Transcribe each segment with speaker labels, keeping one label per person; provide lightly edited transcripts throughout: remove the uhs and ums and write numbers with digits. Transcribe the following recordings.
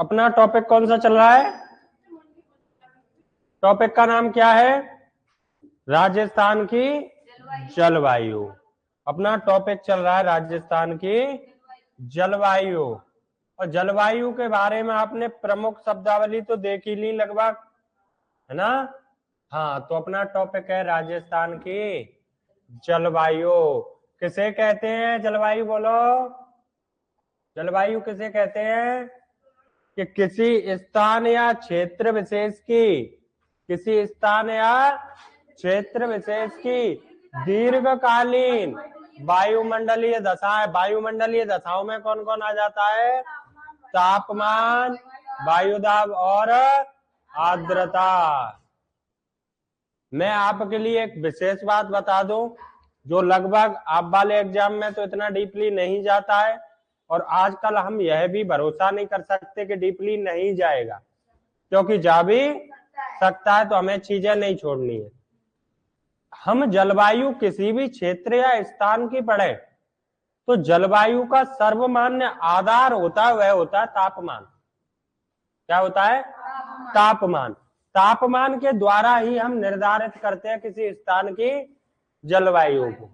Speaker 1: अपना टॉपिक कौन सा चल रहा है? टॉपिक का नाम क्या है? राजस्थान की जलवायु। अपना टॉपिक चल रहा है राजस्थान की जलवायु। और जलवायु के बारे में आपने प्रमुख शब्दावली तो देख ही ली लगभग, है ना? हाँ, तो अपना टॉपिक है राजस्थान की जलवायु। किसे कहते हैं जलवायु? बोलो, जलवायु किसे कहते हैं? कि किसी स्थान या क्षेत्र विशेष की, किसी स्थान या क्षेत्र विशेष की दीर्घकालीन वायुमंडलीय दशा है। वायुमंडलीय दशाओं में कौन कौन आ जाता है? तापमान, वायुदाब और आर्द्रता। मैं आपके लिए एक विशेष बात बता दूं, जो लगभग आप वाले एग्जाम में तो इतना डीपली नहीं जाता है, और आजकल हम यह भी भरोसा नहीं कर सकते कि डीपली नहीं जाएगा, क्योंकि जा भी सकता है, तो हमें चीजें नहीं छोड़नी है। हम जलवायु किसी भी क्षेत्र या स्थान की पढ़े तो जलवायु का सर्वमान्य आधार होता है, वह होता है तापमान। क्या होता है? तापमान। तापमान के द्वारा ही हम निर्धारित करते हैं किसी स्थान की जलवायु को।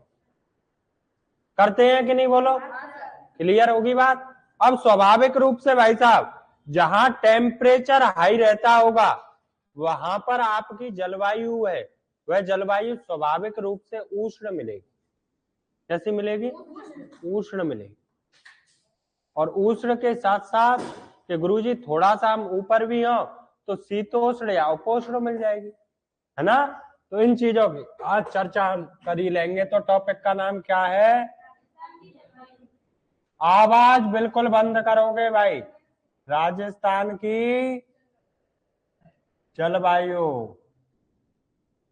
Speaker 1: करते हैं कि नहीं? बोलो, क्लियर होगी बात? अब स्वाभाविक रूप से भाई साहब, जहां टेम्परेचर हाई रहता होगा वहां पर आपकी जलवायु है, वह जलवायु स्वाभाविक रूप से उष्ण मिलेगी। कैसी मिलेगी? उष्ण मिलेगी। और उष्ण के साथ साथ कि गुरुजी थोड़ा सा हम ऊपर भी हो तो शीतोष्ण या उपोष्ण मिल जाएगी, है ना? तो इन चीजों की आज चर्चा कर ही लेंगे। तो टॉपिक का नाम क्या है? आवाज बिल्कुल बंद करोगे भाई। राजस्थान की जलवायु,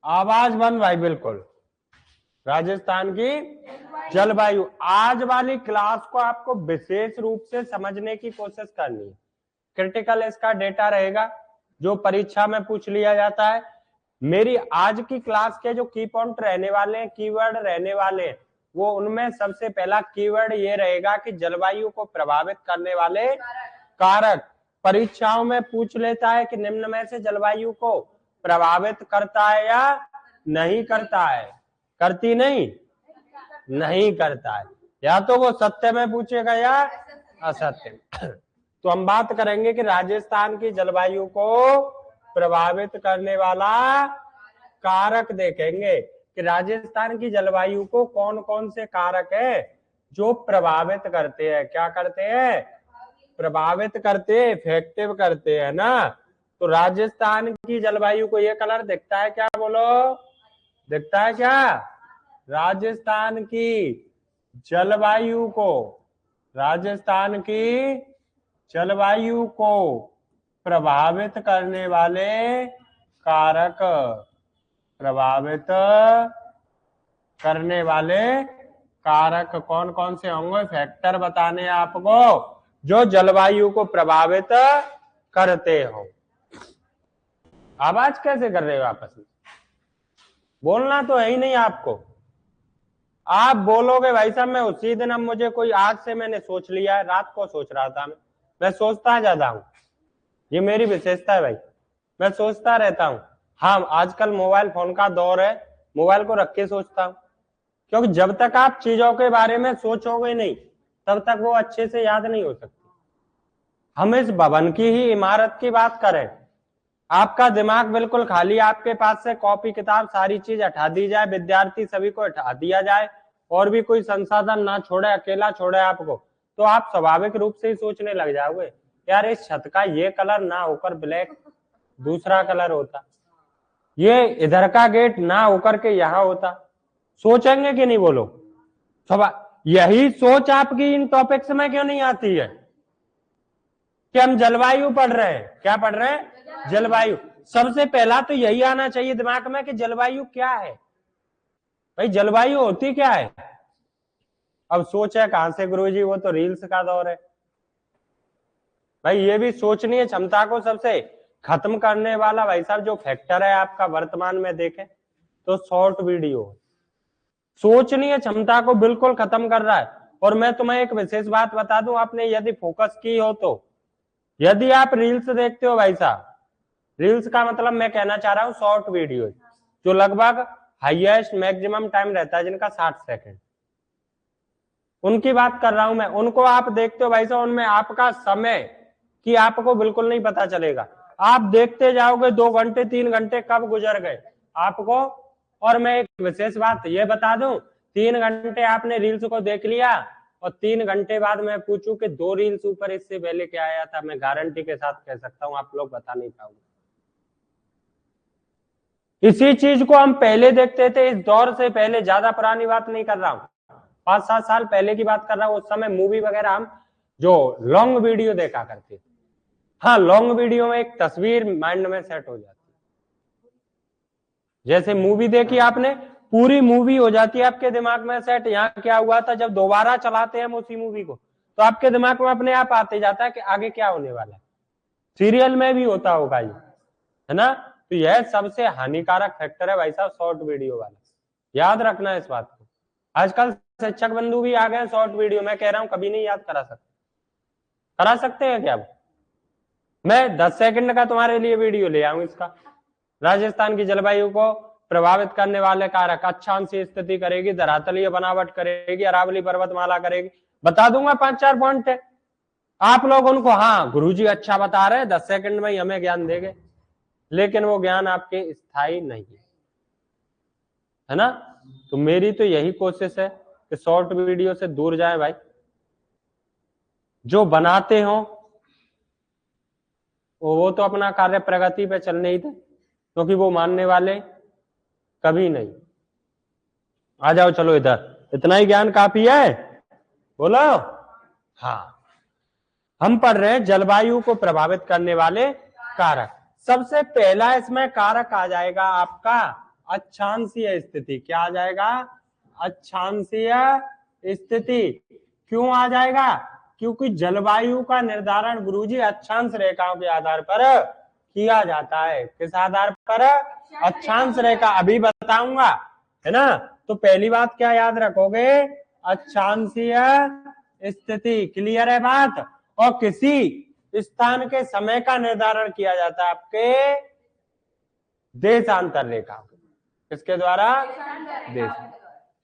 Speaker 1: आवाज बंद भाई बिल्कुल। राजस्थान की जलवायु। आज वाली क्लास को आपको विशेष रूप से समझने की कोशिश करनी है। क्रिटिकल इसका डेटा रहेगा जो परीक्षा में पूछ लिया जाता है। मेरी आज की क्लास के जो की पॉइंट रहने वाले हैं, कीवर्ड रहने वाले हैं, वो उनमें सबसे पहला कीवर्ड ये रहेगा कि जलवायु को प्रभावित करने वाले कारक। परीक्षाओं में पूछ लेता है कि निम्न में से जलवायु को प्रभावित करता है या नहीं करता है? करती नहीं? नहीं करता है। या तो वो सत्य में पूछेगा या असत्य में। तो हम बात करेंगे कि राजस्थान की जलवायु को प्रभावित करने वाला कारक देखेंगे कि राजस्थान की जलवायु को कौन कौन से कारक है जो प्रभावित करते हैं। क्या करते हैं? प्रभावित करते, इफेक्टिव करते हैं ना। तो राजस्थान की जलवायु को ये कलर दिखता है क्या? बोलो, दिखता है क्या? राजस्थान की जलवायु को, राजस्थान की जलवायु को प्रभावित करने वाले कारक, प्रभावित करने वाले कारक कौन कौन से होंगे? फैक्टर बताने आपको जो जलवायु को प्रभावित करते हो। आवाज कैसे कर रहे हो आपस में? बोलना तो है ही नहीं आपको। आप बोलोगे भाई साहब मैं उसी दिन, अब मुझे कोई आज से मैंने सोच लिया है, रात को सोच रहा था मैं सोचता ज्यादा हूं, ये मेरी विशेषता है भाई, मैं सोचता रहता हूं। हाँ, आजकल मोबाइल फोन का दौर है, मोबाइल को रख के सोचता हूं, क्योंकि जब तक आप चीजों के बारे में सोचोगे नहीं तब तक वो अच्छे से याद नहीं हो सकती। हम इस भवन की ही इमारत की बात करें, आपका दिमाग बिल्कुल खाली, आपके पास से कॉपी किताब सारी चीज हटा दी जाए, विद्यार्थी सभी को हटा दिया जाए और भी कोई संसाधन ना छोड़े, अकेला छोड़े आपको, तो आप स्वाभाविक रूप से ही सोचने लग जाओगे यार इस छत का ये कलर ना होकर ब्लैक दूसरा कलर होता, ये इधर का गेट ना होकर के यहाँ होता। सोचेंगे कि नहीं? बोलो। यही सोच आपकी इन टॉपिक्स में क्यों नहीं आती है कि हम जलवायु पढ़ रहे हैं? क्या पढ़ रहे हैं? जलवायु। सबसे पहला तो यही आना चाहिए दिमाग में कि जलवायु क्या है भाई, जलवायु होती क्या है। अब सोच है कहां से गुरुजी, वो तो रील्स का दौर है भाई। ये भी सोचनीय क्षमता को सबसे खत्म करने वाला भाई साहब जो फैक्टर है आपका वर्तमान में देखें तो शॉर्ट वीडियो सोचनीय क्षमता को बिल्कुल खत्म कर रहा है। और मैं तुम्हें एक विशेष बात बता दूं, आपने यदि फोकस की हो तो यदि आप रील्स देखते हो भाई साहब, रील्स का मतलब मैं कहना चाह रहा हूं शॉर्ट वीडियो, जो लगभग हाईएस्ट मैक्सिमम टाइम रहता है जिनका 60 सेकंड, उनकी बात कर रहा हूं मैं। उनको आप देखते हो भाई साहब, उनमें आपका समय कि आपको बिल्कुल नहीं पता चलेगा। आप देखते जाओगे 2 घंटे 3 घंटे कब गुजर गए आपको। और मैं एक विशेष बात ये बता दूं, 3 घंटे आपने रील्स को देख लिया और 3 घंटे बाद मैं पूछूं कि 2 रील्स ऊपर इससे पहले क्या आया था, मैं गारंटी के साथ कह सकता हूं आप लोग बता नहीं पाओगे। इसी चीज को हम पहले देखते थे, इस दौर से पहले, ज्यादा पुरानी बात नहीं कर रहा हूं, 5-7 साल पहले की बात कर रहा हूं। उस समय मूवी वगैरह हम जो लॉन्ग वीडियो देखा करते थे। हाँ, लॉन्ग वीडियो में एक तस्वीर माइंड में सेट हो जाती है। जैसे मूवी देखी आपने, पूरी मूवी हो जाती है आपके दिमाग में सेट। यहाँ क्या हुआ था, जब दोबारा चलाते हैं हम उसी मूवी को, तो आपके दिमाग में अपने आप आते जाता है कि आगे क्या होने वाला है। सीरियल में भी होता होगा ये, है ना। तो यह सबसे हानिकारक फैक्टर है भाई साहब, शॉर्ट वीडियो वाला। याद रखना इस बात को। आजकल शिक्षक बंधु भी आ गए शॉर्ट वीडियो, मैं कह रहा हूं कभी नहीं याद करा सकते हैं क्या? मैं 10 सेकंड का तुम्हारे लिए वीडियो ले आऊं इसका। राजस्थान की जलवायु को प्रभावित करने वाले कारक, अक्षांशीय स्थिति करेगी, धरातलीय बनावट करेगी, अरावली पर्वतमाला करेगी, बता दूंगा 5-4 पॉइंट है। आप लोग उनको हाँ गुरुजी अच्छा बता रहे हैं, 10 सेकंड में ही हमें ज्ञान देंगे, लेकिन वो ज्ञान आपके स्थायी नहीं है ना। तो मेरी तो यही कोशिश है कि शॉर्ट वीडियो से दूर जाए भाई। जो बनाते हो वो तो अपना कार्य प्रगति पे चलने ही थे, क्योंकि वो मानने वाले कभी नहीं। आ जाओ चलो इधर, इतना ही ज्ञान काफी है, बोलो। हाँ, हम पढ़ रहे हैं जलवायु को प्रभावित करने वाले कारक। सबसे पहला इसमें कारक आ जाएगा आपका अक्षांशीय स्थिति। क्या आ जाएगा? अक्षांशीय स्थिति। क्यों आ जाएगा? क्योंकि जलवायु का निर्धारण गुरुजी अक्षांश रेखाओं के आधार पर किया जाता है। किस आधार पर? अक्षांश रेखा, अभी बताऊंगा, है ना। तो पहली बात क्या याद रखोगे? अक्षांशीय स्थिति। क्लियर है बात? और किसी स्थान के समय का निर्धारण किया जाता है आपके देशांतर रेखा। किसके द्वारा? देश।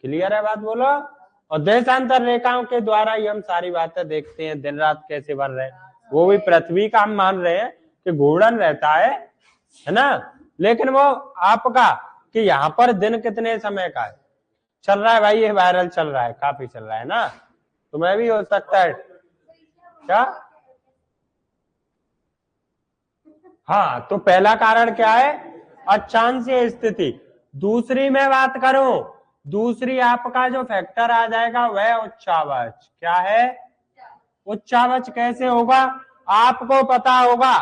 Speaker 1: क्लियर है बात? बोलो। और देशांतर रेखाओं के द्वारा ही हम सारी बातें देखते हैं, दिन रात कैसे बन रहे हैं। वो भी पृथ्वी का हम मान रहे हैं कि घूर्णन रहता है ना, लेकिन वो आपका कि यहाँ पर दिन कितने समय का है चल रहा है भाई, ये वायरल चल रहा है, काफी चल रहा है ना, तुम्हें भी हो सकता है क्या? हाँ, तो पहला कारण क्या है? अक्षांशीय स्थिति। दूसरी मैं बात करूं, दूसरी आपका जो फैक्टर आ जाएगा वह उच्चावच। क्या है? उच्चावच कैसे होगा? आपको पता होगा,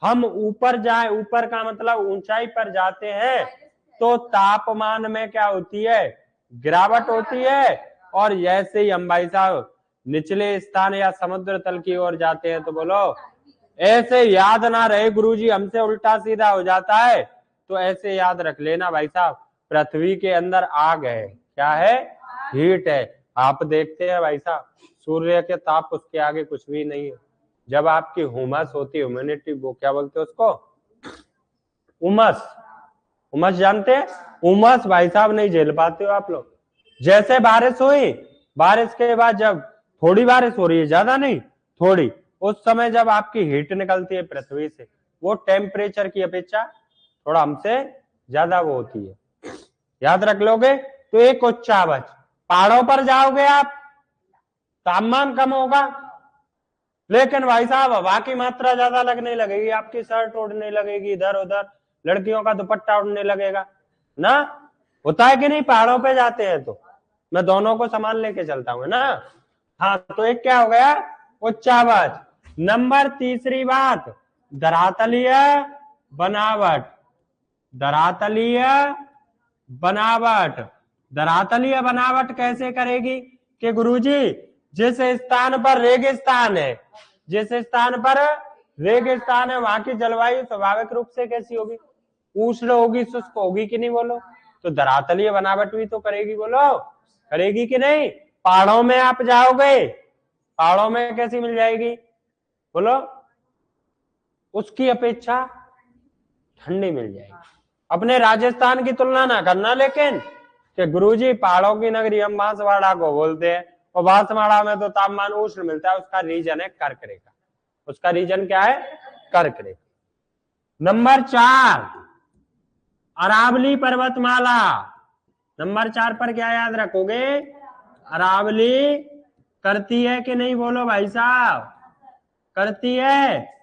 Speaker 1: हम ऊपर जाए, ऊपर का मतलब ऊंचाई पर जाते हैं तो तापमान में क्या होती है? गिरावट होती है। और जैसे ही हम भाई साहब निचले स्थान या समुद्र तल की ओर जाते हैं तो बोलो, ऐसे याद ना रहे गुरुजी, हमसे उल्टा सीधा हो जाता है, तो ऐसे याद रख लेना भाई साहब, पृथ्वी के अंदर आग है। क्या है? हीट है। आप देखते हैं भाई साहब, सूर्य के ताप उसके आगे कुछ भी नहीं है। जब आपकी हुमस होती है, ह्यूमिडिटी, वो क्या बोलते हैं उसको? उमस। उमस जानते हैं? उमस भाई साहब नहीं झेल पाते हो आप लोग। जैसे बारिश हुई, बारिश के बाद जब थोड़ी बारिश हो रही है, ज्यादा नहीं, थोड़ी, उस समय जब आपकी हीट निकलती है पृथ्वी से, वो टेम्परेचर की अपेक्षा थोड़ा हमसे ज्यादा वो होती है। याद रख लोगे तो एक उच्चावच। पहाड़ों पर जाओगे आप, तापमान कम होगा, लेकिन भाई साहब हवा की मात्रा ज्यादा लगने लगेगी, आपकी शर्ट उड़ने लगेगी, इधर उधर लड़कियों का दुपट्टा उड़ने लगेगा ना। होता है कि नहीं? पहाड़ों पे जाते हैं तो मैं दोनों को सामान लेके चलता हूँ ना। हाँ, तो एक क्या हो गया? उच्चावच। नंबर तीसरी बात, धरातलीय बनावट। धरातलीय बनावट। धरातलीय बनावट कैसे करेगी कि गुरुजी जिस स्थान पर रेगिस्तान है, जिस स्थान पर रेगिस्तान है, वहां की जलवायु स्वाभाविक रूप से कैसी होगी? उष्ण होगी, शुष्क होगी कि नहीं? बोलो। तो धरातलीय बनावट भी तो करेगी, बोलो, करेगी कि नहीं? पहाड़ों में आप जाओगे, पहाड़ों में कैसी मिल जाएगी? बोलो। उसकी अपेक्षा ठंडी मिल जाएगी। अपने राजस्थान की तुलना ना करना लेकिन कि गुरुजी पहाड़ों की नगरी हम बांसवाड़ा को बोलते हैं और बांसवाड़ा में तो तापमान उष्ण मिलता है, उसका रीजन है कर्क रेखा। उसका रीजन क्या है? कर्क रेखा। नंबर 4 अरावली पर्वतमाला। नंबर 4 पर क्या याद रखोगे? अरावली करती है कि नहीं? बोलो भाई साहब, करती है।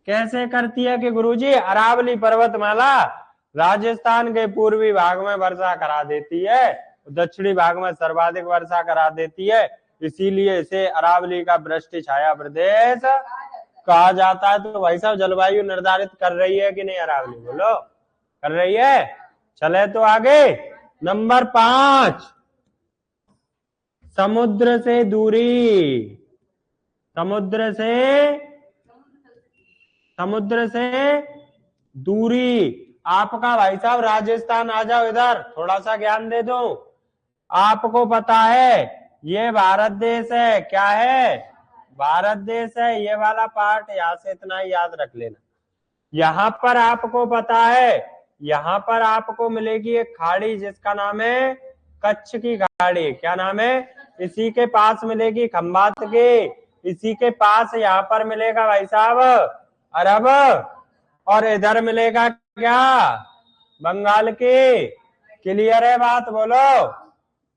Speaker 1: कैसे करती है कि गुरुजी अरावली पर्वतमाला राजस्थान के पूर्वी भाग में वर्षा करा देती है, दक्षिणी भाग में सर्वाधिक वर्षा करा देती है, इसीलिए इसे अरावली का वृष्टि छाया प्रदेश कहा जाता है। तो भाई साहब जलवायु निर्धारित कर रही है कि नहीं अरावली? बोलो, कर रही है। चले तो आगे। नंबर 5 समुद्र से दूरी। समुद्र से दूरी। आपका भाई साहब राजस्थान आ जाओ इधर, थोड़ा सा ज्ञान दे दो। आपको पता है ये भारत देश है, क्या है? भारत देश है। ये वाला पार्ट यहां से इतना ही याद रख लेना। यहां पर आपको पता है, यहां पर आपको मिलेगी एक खाड़ी जिसका नाम है कच्छ की खाड़ी। क्या नाम है? इसी के पास मिलेगी खंबात की, इसी के पास यहाँ पर मिलेगा भाई साहब अरब, और इधर मिलेगा क्या? बंगाल की। क्लियर है बात? बोलो,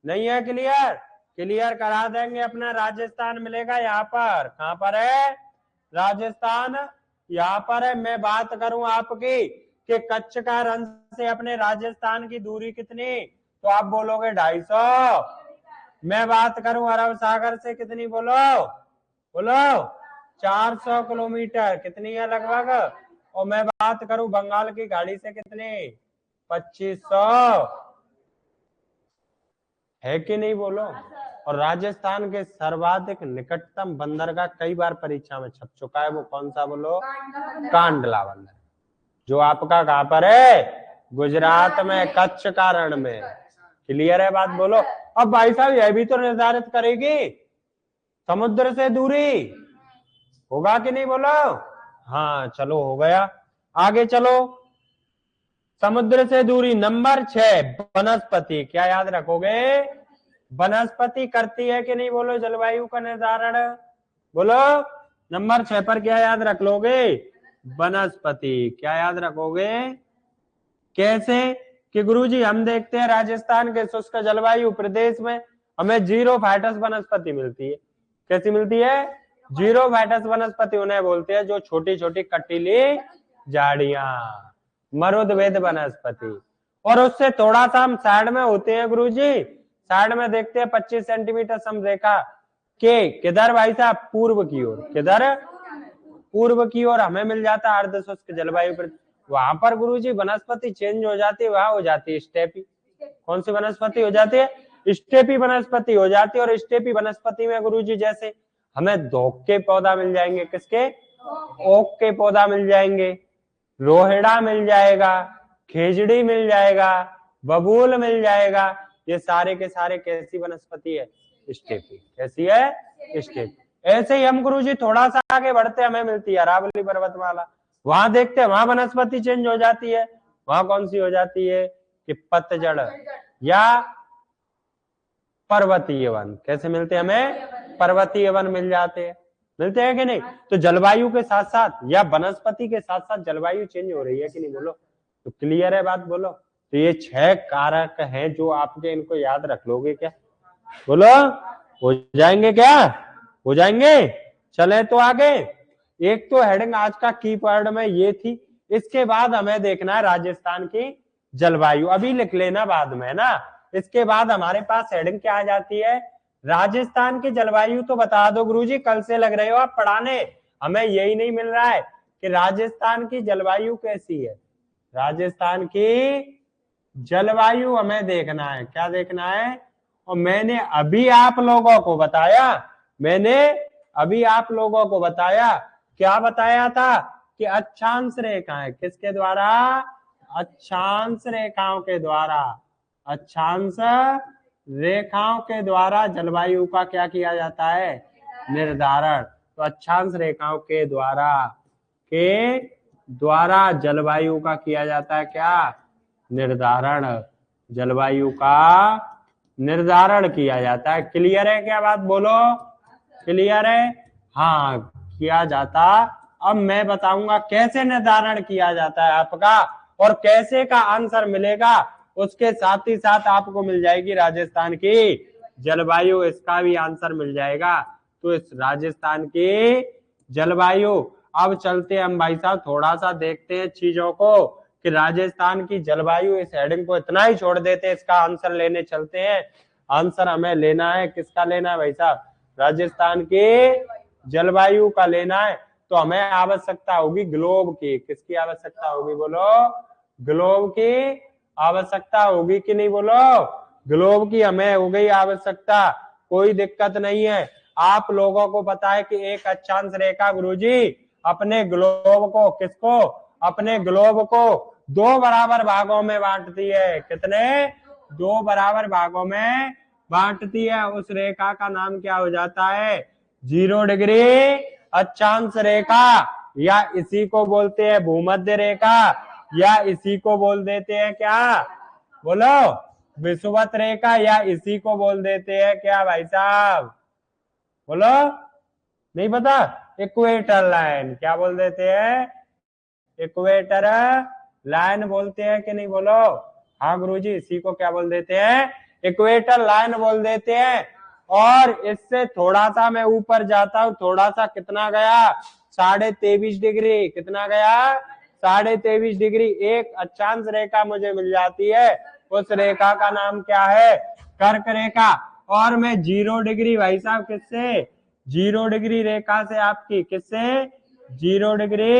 Speaker 1: नहीं है क्लियर? क्लियर करा देंगे। अपना राजस्थान मिलेगा यहाँ पर। कहां पर है? राजस्थान यहाँ पर है। मैं बात करूं आपकी कि कच्छ का रण से अपने राजस्थान की दूरी कितनी, तो आप बोलोगे 250। मैं बात करूं अरब सागर से कितनी, बोलो बोलो 400 किलोमीटर। कितनी है लगभग? और मैं बात करूं बंगाल की खाड़ी से कितनी? 2500 है कि नहीं? बोलो। और राजस्थान के सर्वाधिक निकटतम बंदरगाह कई बार परीक्षा में छप चुका है, वो कौन सा? बोलो, कांडला बंदर, जो आपका कहां पर है? गुजरात में, कच्छ का रण में। क्लियर है बात? बोलो। अब भाई साहब यह भी तो निर्धारित करेगी समुद्र से दूरी, होगा कि नहीं? बोलो। हाँ चलो, हो गया। आगे चलो। समुद्र से दूरी। नंबर 6 वनस्पति। क्या याद रखोगे? वनस्पति करती है कि नहीं? बोलो, जलवायु का निर्धारण। बोलो, नंबर 6 पर क्या याद रख लोगे? वनस्पति। क्या याद रखोगे? कैसे कि गुरुजी हम देखते हैं राजस्थान के शुष्क जलवायु प्रदेश में हमें जीरोफाइटस वनस्पति मिलती है। कैसी मिलती है? जीरोफाइटस वनस्पति उन्हें बोलते हैं जो छोटी छोटी कटीली झाड़ियां, मरुदवेद वनस्पति। और उससे थोड़ा सा हम साइड में होते हैं गुरुजी, साइड में देखते हैं 25 सेंटीमीटर समरेखा के किधर भाई साहब? पूर्व की ओर। किधर? पूर्व की ओर हमें मिल जाता है अर्ध शुष्क जलवायु। वहां पर गुरुजी वनस्पति चेंज हो जाती है, वहां हो जाती है स्टेपी। कौन सी वनस्पति हो जाती है? स्टेपी वनस्पति हो जाती है। और स्टेपी वनस्पति में गुरुजी जैसे हमें धोक के पौधा मिल जाएंगे। किसके? ओक के पौधा मिल जाएंगे, रोहिड़ा मिल जाएगा, खेजड़ी मिल जाएगा, बबूल मिल जाएगा। ये सारे के सारे कैसी वनस्पति है? स्टेपी। कैसी है? स्टेपी। ऐसे ही हम गुरुजी थोड़ा सा आगे बढ़ते हमें मिलती है अरावली पर्वतमाला। वहां देखते हैं वहां वनस्पति चेंज हो जाती है। वहां कौन सी हो जाती है? कि पतझड़ या पर्वतीय वन। कैसे मिलते हैं हमें? पर्वतीय वन मिल जाते हैं। मिलते हैं कि नहीं? तो जलवायु के साथ साथ या वनस्पति के साथ साथ जलवायु चेंज हो रही है कि नहीं? बोलो। तो क्लियर है बात? बोलो। तो ये 6 कारक हैं जो आपके, इनको याद रख लोगे क्या? बोलो, हो जाएंगे क्या? हो जाएंगे। चले तो आगे। एक तो हेडिंग आज का कीवर्ड में ये थी। इसके बाद हमें देखना है राजस्थान की जलवायु। अभी लिख लेना बाद में ना। इसके बाद हमारे पास हेडिंग क्या आ जाती है? राजस्थान की जलवायु। तो बता दो गुरुजी, कल से लग रहे हो आप पढ़ाने, हमें यही नहीं मिल रहा है कि राजस्थान की जलवायु कैसी है। राजस्थान की जलवायु हमें देखना है। क्या देखना है? और मैंने अभी आप लोगों को बताया, क्या बताया था कि अक्षांश रेखाएं किसके द्वारा? अक्षांश रेखाओं के द्वारा। अक्षांश रेखाओं के द्वारा जलवायु का क्या किया जाता है? निर्धारण। तो अक्षांश रेखाओं के द्वारा द्वारा जलवायु का किया जाता है क्या? निर्धारण। जलवायु का निर्धारण किया जाता है। क्लियर है क्या बात? बोलो क्लियर है? हाँ किया जाता। अब मैं बताऊंगा कैसे निर्धारण किया जाता है आपका, और कैसे का आंसर मिलेगा। उसके साथ ही साथ आपको मिल जाएगी राजस्थान की जलवायु, इसका भी आंसर मिल जाएगा। तो इस राजस्थान की जलवायु। अब चलते हम भाई साहब थोड़ा सा देखते हैं चीजों को कि राजस्थान की जलवायु, इस हेडिंग को इतना ही छोड़ देते हैं, इसका आंसर लेने चलते हैं। आंसर हमें लेना है, किसका लेना है भाई साहब? राजस्थान की जलवायु का लेना है। तो हमें आवश्यकता होगी ग्लोब की। किसकी आवश्यकता होगी? बोलो ग्लोब की आवश्यकता होगी कि नहीं? बोलो ग्लोब की हमें हो गई आवश्यकता, कोई दिक्कत नहीं है। आप लोगों को पता है कि एक अक्षांश रेखा गुरुजी अपने ग्लोब को, किसको? अपने ग्लोब को 2 बराबर भागों में बांटती है। कितने? 2 बराबर भागों में बांटती है। उस रेखा का नाम क्या हो जाता है? 0 डिग्री अक्षांश रेखा, या इसी को बोलते हैं भूमध्य रेखा, या इसी को बोल देते हैं क्या? बोलो विषुवत रेखा, या इसी को बोल देते हैं क्या भाई साहब? बोलो नहीं पता? Equator line. क्या बोल देते हैं? इक्वेटर लाइन बोलते हैं कि नहीं? बोलो हाँ गुरुजी, इसी को क्या बोल देते हैं? इक्वेटर लाइन बोल देते हैं। और इससे थोड़ा सा मैं ऊपर जाता हूं, थोड़ा सा, कितना गया? 23.5 डिग्री। कितना गया? 23.5 डिग्री। एक अक्षांश रेखा मुझे मिल जाती है, उस रेखा का नाम क्या है? कर्क रेखा। और मैं 0 डिग्री भाई साहब, किससे? 0 डिग्री रेखा से आपकी, किससे? 0 डिग्री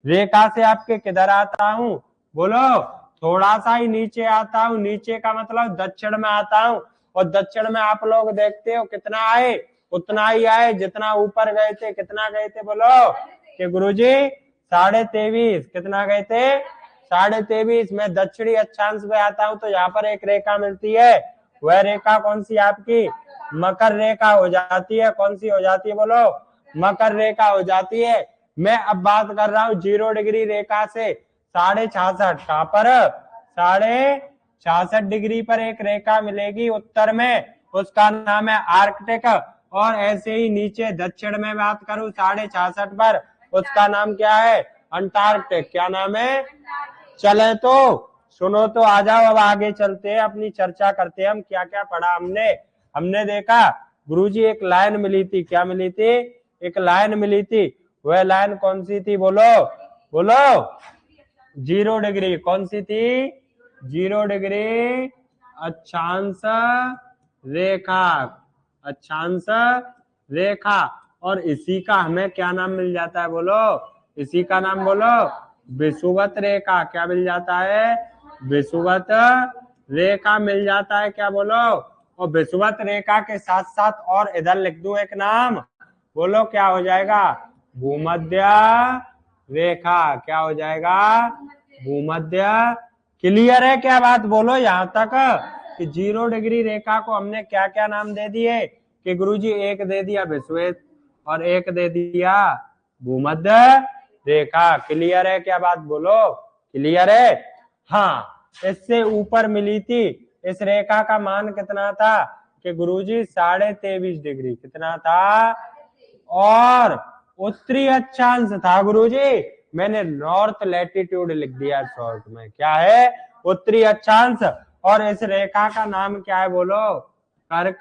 Speaker 1: रेखा से आपके किधर आता हूं? बोलो थोड़ा सा ही नीचे आता हूं। नीचे का मतलब दक्षिण में आता हूं। और दक्षिण में आप लोग देखते हो कितना आए? उतना ही आए जितना ऊपर गए थे। कितना गए थे? बोलो कि गुरुजी 23.5। कितना गए थे? 23.5। मैं दक्षिणी अक्षांश में आता हूं तो यहाँ पर एक रेखा मिलती है। वह रेखा कौन सी आपकी? मकर रेखा हो जाती है। कौन सी हो जाती है? बोलो मकर रेखा हो जाती है। मैं अब बात कर रहा हूं 0 डिग्री रेखा से 66.5। कहां पर? 66.5 डिग्री पर एक रेखा मिलेगी उत्तर में, उसका नाम है आर्कटिक। और ऐसे ही नीचे दक्षिण में बात करूं 66.5 पर, उसका नाम क्या है? अंटार्कटिक। क्या नाम है? चले तो सुनो तो, आ जाओ अब आगे चलते हैं, अपनी चर्चा करते हैं। हम क्या क्या पढ़ा हमने देखा गुरुजी एक लाइन मिली थी। क्या मिली थी? एक लाइन मिली थी। वह लाइन कौन सी थी? बोलो बोलो 0 डिग्री। कौन सी थी? 0 डिग्री अक्षांश रेखा। अक्षांश रेखा। और इसी का हमें क्या नाम मिल जाता है? बोलो इसी का नाम बोलो विषुवत रेखा। क्या मिल जाता है? विषुवत रेखा मिल जाता है। क्या बोलो? और विषुवत रेखा के साथ साथ और इधर लिख दूं एक नाम, बोलो क्या हो जाएगा? भूमध्य रेखा। क्या हो जाएगा? भूमध्य। क्लियर है क्या बात? बोलो यहाँ तक कि 0 डिग्री रेखा को हमने क्या क्या नाम दे दिए? कि गुरुजी एक दे दिया विषुवत और एक दे दिया भूमध्य रेखा। क्लियर है क्या बात? बोलो क्लियर है? हाँ इससे ऊपर मिली थी। इस रेखा का मान कितना था? कि गुरुजी 23.5 डिग्री। कितना था? और उत्तरी अक्षांश था गुरुजी, मैंने नॉर्थ लैटिट्यूड लिख दिया शॉर्ट में। क्या है? उत्तरी अक्षांश। और इस रेखा का नाम क्या है? बोलो कर्क।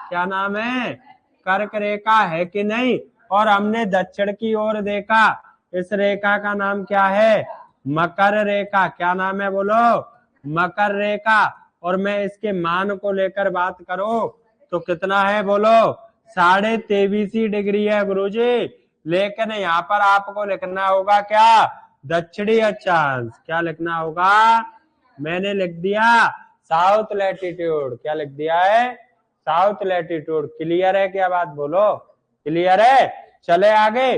Speaker 1: क्या नाम है? कर्क रेखा है कि नहीं? और हमने दक्षिण की ओर देखा, इस रेखा का नाम क्या है? मकर रेखा। क्या नाम है? बोलो मकर रेखा। और मैं इसके मान को लेकर बात करूं तो कितना है? बोलो 23.5 डिग्री है गुरुजी। लेकिन यहाँ पर आपको लिखना होगा क्या? दक्षिणी अक्षांश। क्या लिखना होगा? मैंने लिख दिया साउथ लैटिट्यूड। क्या लिख दिया है? South latitude. क्लियर है क्या बात? बोलो क्लियर है? चले आगे।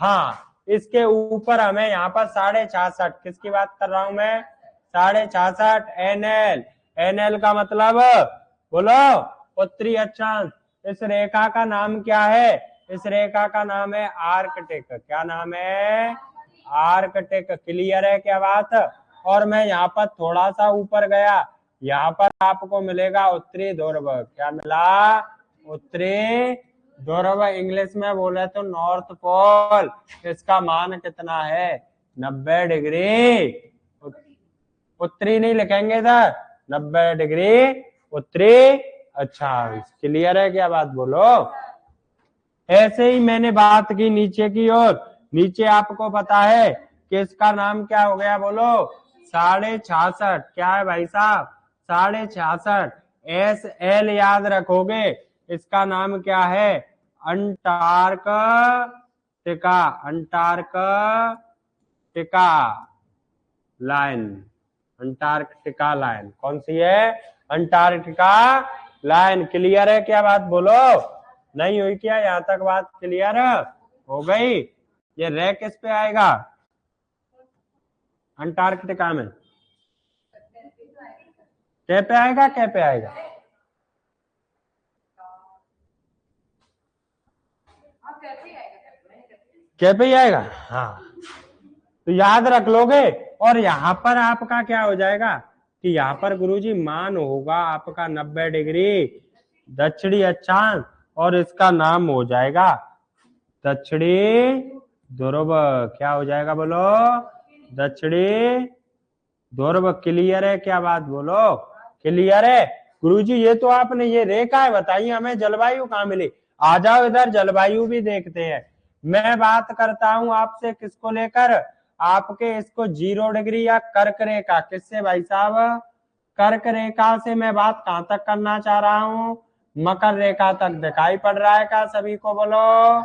Speaker 1: हाँ इसके ऊपर हमें यहाँ पर 66.5, किसकी बात कर रहा हूं मैं? 66.5 NL। NL का मतलब बोलो उत्तरी अक्षांश। इस रेखा का नाम क्या है? इस रेखा का नाम है आर्कटिक। क्या नाम है? आर्कटिक। क्लियर है क्या बात? और मैं यहाँ पर थोड़ा सा ऊपर गया, यहाँ पर आपको मिलेगा उत्तरी ध्रुव। क्या मिला? उत्तरी ध्रुव। इंग्लिश में बोले तो नॉर्थ पोल। इसका मान कितना है? 90 डिग्री। उत्तरी नहीं लिखेंगे इधर, 90 डिग्री उत्तरी। अच्छा, क्लियर है क्या बात? बोलो। ऐसे ही मैंने बात की नीचे की ओर। नीचे आपको पता है कि इसका नाम क्या हो गया? बोलो। 66.5। क्या है भाई साहब? 66.5। SL याद रखोगे। इसका नाम क्या है? Antarctica. Antarctica line. Antarctica line कौन सी है? Antarctica line. क्लियर है क्या बात? बोलो। नहीं हुई क्या यहाँ तक बात? क्लियर हो गई? ये रे किस पे आएगा अंटार्कटिका में? कै पे आएगा? कै पे आएगा? कै पे ही आएगा। हाँ, तो याद रख लोगे। और यहाँ पर आपका क्या हो जाएगा कि यहाँ पर गुरुजी मान होगा आपका 90 डिग्री दक्षिणी अक्षांश, और इसका नाम हो जाएगा दक्षिणी ध्रुव। क्या हो जाएगा? बोलो। दक्षिणी ध्रुव। क्लियर है क्या बात? बोलो। क्लियर है? गुरुजी ये तो आपने ये रेखा है बताइए, हमें जलवायु कहाँ मिली? आ जाओ इधर, जलवायु भी देखते हैं। मैं बात करता हूं आपसे किसको लेकर? आपके इसको 0 डिग्री या कर्क रेखा। किससे भाई साहब? कर्क रेखा से मैं बात कहां तक करना चाह रहा हूं? मकर रेखा तक। दिखाई पड़ रहा है क्या सभी को? बोलो।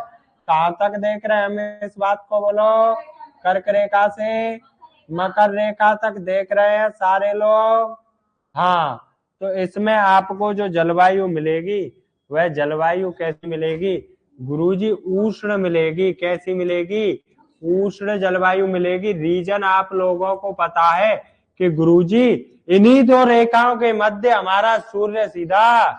Speaker 1: कहां तक देख रहे हैं हमें इस बात को? बोलो। कर्क रेखा से मकर रेखा तक देख रहे हैं सारे लोग? हाँ, तो इसमें आपको जो जलवायु मिलेगी वह जलवायु कैसी मिलेगी गुरुजी? उष्ण मिलेगी। कैसी मिलेगी? उष्ण जलवायु मिलेगी। रीजन आप लोगों को पता है कि गुरुजी इन्हीं दो रेखाओं के मध्य हमारा सूर्य सीधा।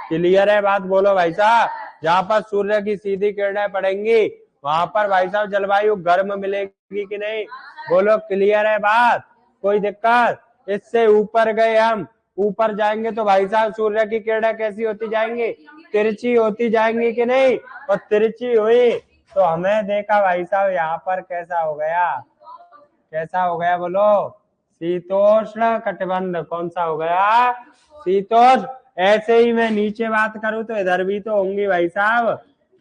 Speaker 1: क्लियर है बात? बोलो भाई साहब। जहाँ पर सूर्य की सीधी किरणें पड़ेंगी वहां पर भाई साहब जलवायु गर्म मिलेगी कि नहीं? बोलो। क्लियर है बात? कोई दिक्कत? इससे ऊपर गए हम, ऊपर जाएंगे तो भाई साहब सूर्य की किरणें कैसी होती जाएंगी? तिरछी होती जाएंगी कि नहीं? और तिरछी हुई तो हमें देखा भाई साहब यहाँ पर कैसा हो गया? कैसा हो गया? बोलो। शीतोष्ण कटिबंध। कौन सा हो गया? शीतोष्ण। ऐसे ही मैं नीचे बात करूं तो इधर भी तो होंगी भाई साहब।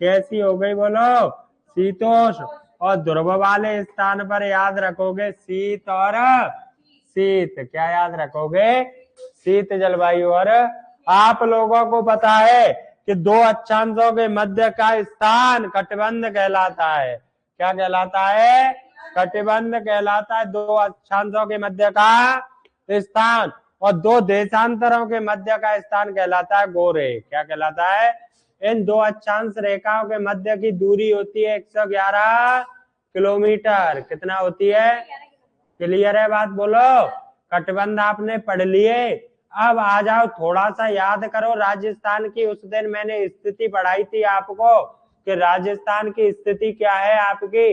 Speaker 1: कैसी हो गई? बोलो। शीतोष्ण। और ध्रुव वाले स्थान पर याद रखोगे शीत और शीत। क्या याद रखोगे? शीत जलवायु। और आप लोगों को पता है कि दो अक्षांशों के मध्य का स्थान कटिबंध कहलाता है। क्या कहलाता है? कटिबंध कहलाता है। दो अक्षांशों के मध्य का स्थान। और दो देशांतरों के मध्य का स्थान कहलाता है गोरे। क्या कहलाता है? इन दो अक्षांश रेखाओं के मध्य की दूरी होती है 111 किलोमीटर। कितना होती है? क्लियर है बात? बोलो। कटिबंध आपने पढ़ लिए। अब आ जाओ, थोड़ा सा याद करो राजस्थान की। उस दिन मैंने स्थिति पढ़ाई थी आपको कि राजस्थान की स्थिति क्या है आपकी।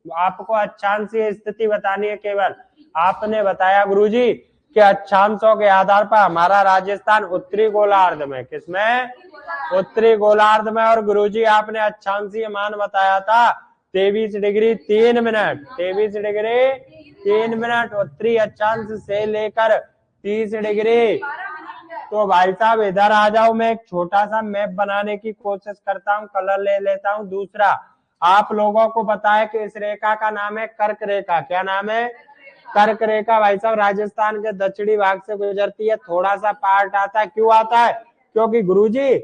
Speaker 1: आपको अक्षांशीय स्थिति बतानी है केवल। आपने बताया गुरुजी कि अक्षांशों के आधार पर हमारा राजस्थान उत्तरी गोलार्ध में। किसमें? उत्तरी गोलार्ध में। और गुरुजी आपने अक्षांशीय मान बताया था 23 डिग्री 3 मिनट। 23 डिग्री 3 मिनट उत्तरी अक्षांश से लेकर 30 डिग्री। तो भाई साहब इधर आ जाओ, मैं एक छोटा सा मैप बनाने की कोशिश करता हूँ। कलर ले लेता हूँ दूसरा। आप लोगों को पता है कि इस रेखा का नाम है कर्क रेखा। क्या नाम है? कर्क रेखा। भाई साहब राजस्थान के दक्षिणी भाग से गुजरती है। थोड़ा सा पार्ट आता है। क्यों आता है? क्योंकि गुरुजी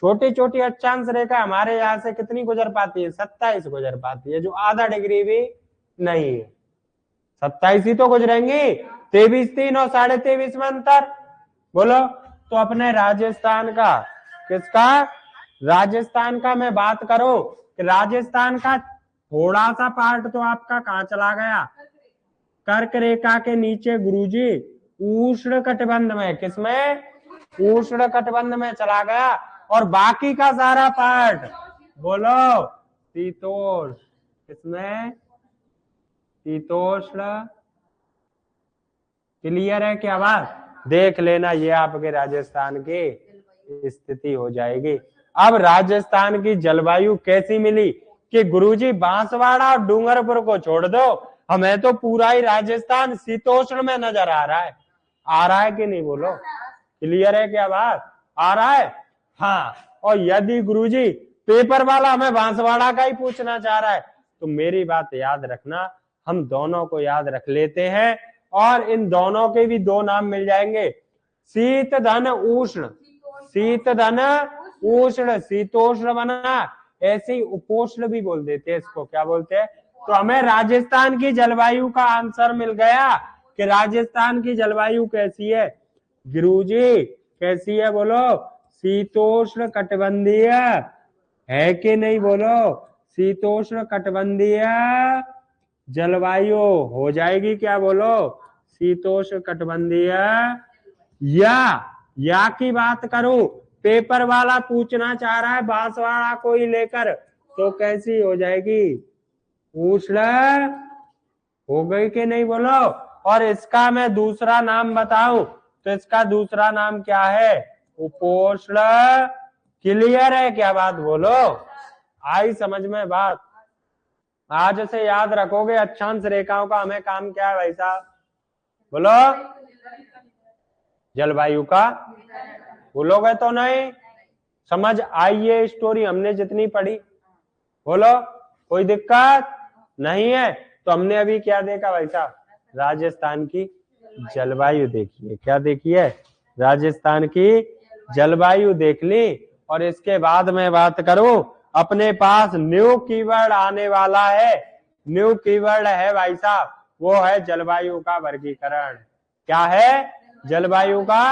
Speaker 1: छोटी छोटी अक्षांश रेखा हमारे यहाँ से कितनी गुजर पाती है? 27 गुजर पाती है, जो आधा डिग्री भी नहीं है। 27 ही तो गुजरेंगी। 23 3 और 23.5 में अंतर। बोलो। तो अपने राजस्थान का, किसका? राजस्थान का मैं बात करूं कि राजस्थान का थोड़ा सा पार्ट तो आपका कहाँ चला गया? कर्क रेखा के नीचे गुरुजी उष्ण कटिबंध में। किसमें? उष्ण कटिबंध में चला गया। और बाकी का सारा पार्ट बोलो शीतोष्ण। किसमें? शीतोष्ण। क्लियर है क्या बात? देख लेना, ये आपके राजस्थान की स्थिति हो जाएगी। अब राजस्थान की जलवायु कैसी मिली कि गुरुजी बांसवाड़ा और डूंगरपुर को छोड़ दो, हमें तो पूरा ही राजस्थान शीतोष्ण में नजर आ रहा है। आ रहा है कि नहीं बोलो? क्लियर है क्या बात? आ रहा है। हाँ, और यदि गुरुजी पेपर वाला हमें बांसवाड़ा का ही पूछना चाह रहा है तो मेरी बात याद रखना, हम दोनों को याद रख लेते हैं और इन दोनों के भी दो नाम मिल जाएंगे, शीत धन उष्ण। शीत धन उष्ण, शीतोष्ण बना, ऐसे ही उपोष्ण भी बोल देते हैं इसको। क्या बोलते हैं? तो हमें राजस्थान की जलवायु का आंसर मिल गया कि राजस्थान की जलवायु कैसी है। गुरुजी कैसी है बोलो? शीतोष्ण कटिबंधीय है कि नहीं बोलो? शीतोष्ण कटिबंधीय जलवायु हो जाएगी क्या बोलो? शीतोष्ण कटिबंधीय। या की बात करूं, पेपर वाला पूछना चाह रहा है बांसवाड़ा को ही लेकर, तो कैसी हो जाएगी? उष्ण हो गई कि नहीं बोलो? और इसका मैं दूसरा नाम बताऊं तो इसका दूसरा नाम क्या है? उपोष्ण। क्लियर है क्या बात बोलो? आई समझ में बात? आज से याद रखोगे अक्षांश रेखाओं का हमें काम क्या है भाई साहब बोलो? जलवायु का। बोलोगे तो नहीं? समझ आई ये स्टोरी हमने जितनी पढ़ी? बोलो, कोई दिक्कत नहीं है? तो हमने अभी क्या देखा भाई साहब? राजस्थान की जलवायु देखी है। क्या देखी है? राजस्थान की जलवायु देख ली। और इसके बाद मैं बात करूं, अपने पास न्यू कीवर्ड आने वाला है। न्यू कीवर्ड है भाई साहब, वो है जलवायु का वर्गीकरण। क्या है? जलवायु का।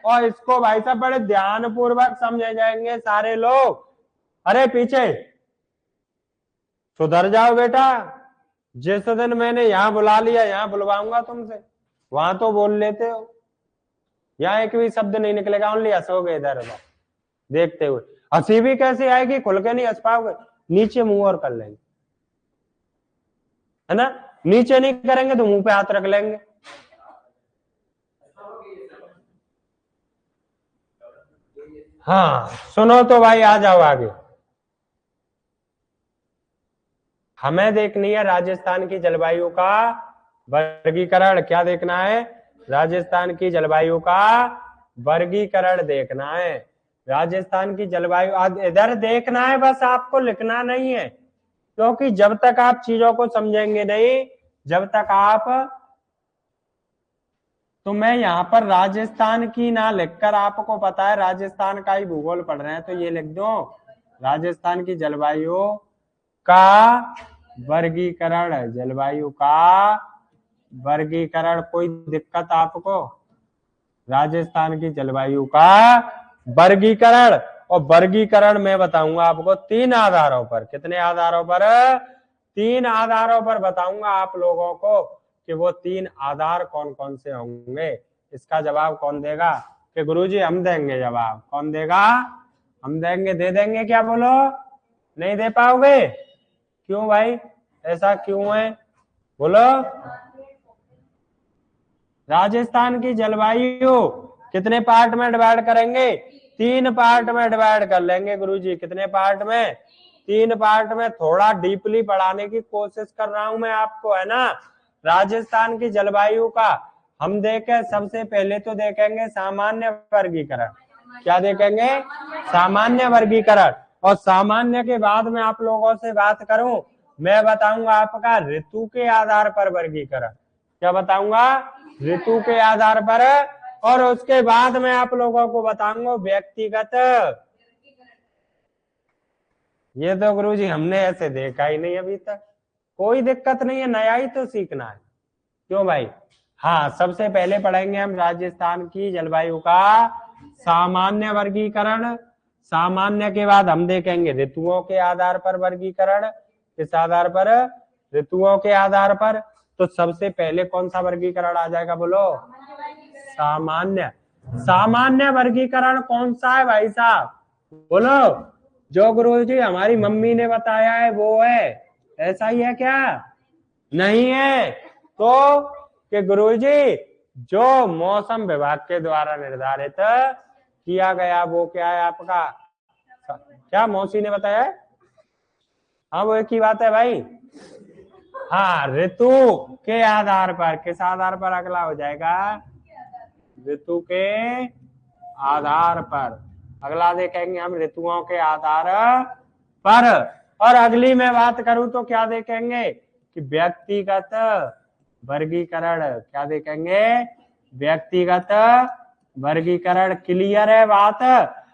Speaker 1: और इसको भाई साहब बड़े ध्यान पूर्वक समझे जाएंगे सारे लोग। अरे पीछे सुधर जाओ बेटा, जिस दिन मैंने यहाँ बुला लिया यहाँ बुलवाऊंगा तुमसे, वहां तो बोल लेते हो, यहाँ एक भी शब्द नहीं निकलेगा, ओनली हंसोगे इधर उधर देखते हुए। हंसी भी कैसे आएगी? खुल के नहीं हंस पाओगे, नीचे मुंह और कर लेंगे, है ना? नीचे नहीं करेंगे तो मुंह पे हाथ रख लेंगे। हाँ सुनो तो भाई, आ जाओ आगे। हमें देखनी है राजस्थान की जलवायु का वर्गीकरण। क्या देखना है? राजस्थान की जलवायु का वर्गीकरण देखना है। राजस्थान की जलवायु इधर देखना है, बस आपको लिखना नहीं है, क्योंकि जब तक आप चीजों को समझेंगे नहीं, जब तक आप, तो मैं यहाँ पर राजस्थान की ना लिखकर, आपको पता है राजस्थान का ही भूगोल पढ़ रहे हैं, तो ये लिख दो राजस्थान की जलवायु का वर्गीकरण। जलवायु का वर्गीकरण। कोई दिक्कत आपको? राजस्थान की जलवायु का वर्गीकरण। और वर्गीकरण मैं बताऊंगा आपको 3 आधारों पर। कितने आधारों पर? 3 आधारों पर बताऊंगा आप लोगों को कि वो 3 आधार कौन कौन से होंगे। इसका जवाब कौन देगा? कि गुरुजी हम देंगे जवाब। कौन देगा? हम देंगे। दे देंगे क्या बोलो? नहीं दे पाओगे? क्यों भाई, ऐसा क्यों है बोलो? राजस्थान की जलवायु कितने पार्ट में डिवाइड करेंगे? 3 पार्ट में डिवाइड कर लेंगे गुरुजी। कितने पार्ट में? 3 पार्ट में। थोड़ा डीपली पढ़ाने की कोशिश कर रहा हूं मैं आपको, है ना? राजस्थान की जलवायु का हम देखें, सबसे पहले तो देखेंगे सामान्य वर्गीकरण। क्या देखेंगे? सामान्य वर्गीकरण। और सामान्य के बाद में आप लोगों से बात करूं, मैं बताऊंगा आपका ऋतु के आधार पर वर्गीकरण। क्या बताऊंगा? ऋतु के आधार पर। और उसके बाद में आप लोगों को बताऊंगा व्यक्तिगत। ये तो गुरुजी हमने ऐसे देखा ही नहीं अभी तक। कोई दिक्कत नहीं है, नया ही तो सीखना है। क्यों भाई? हाँ, सबसे पहले पढ़ेंगे हम राजस्थान की जलवायु का सामान्य वर्गीकरण। सामान्य के बाद हम देखेंगे ऋतुओं के आधार पर वर्गीकरण। किस आधार पर? ऋतुओं के आधार पर। तो सबसे पहले कौन सा वर्गीकरण आ जाएगा बोलो? सामान्य। सामान्य वर्गीकरण कौन सा है भाई साहब बोलो? जो गुरुजी हमारी मम्मी ने बताया है वो है। ऐसा ही है क्या? नहीं है तो कि गुरुजी जो मौसम विभाग के द्वारा निर्धारित किया गया वो क्या है आपका, क्या मौसी ने बताया है? हाँ वो एक ही बात है भाई। हाँ ऋतु के आधार पर, किस आधार पर अगला हो जाएगा, ऋतु के आधार पर। अगला देखेंगे हम ऋतुओं के आधार पर। और अगली मैं बात करूं तो क्या देखेंगे कि व्यक्तिगत वर्गीकरण, क्या देखेंगे, व्यक्तिगत वर्गीकरण। क्लियर है बात?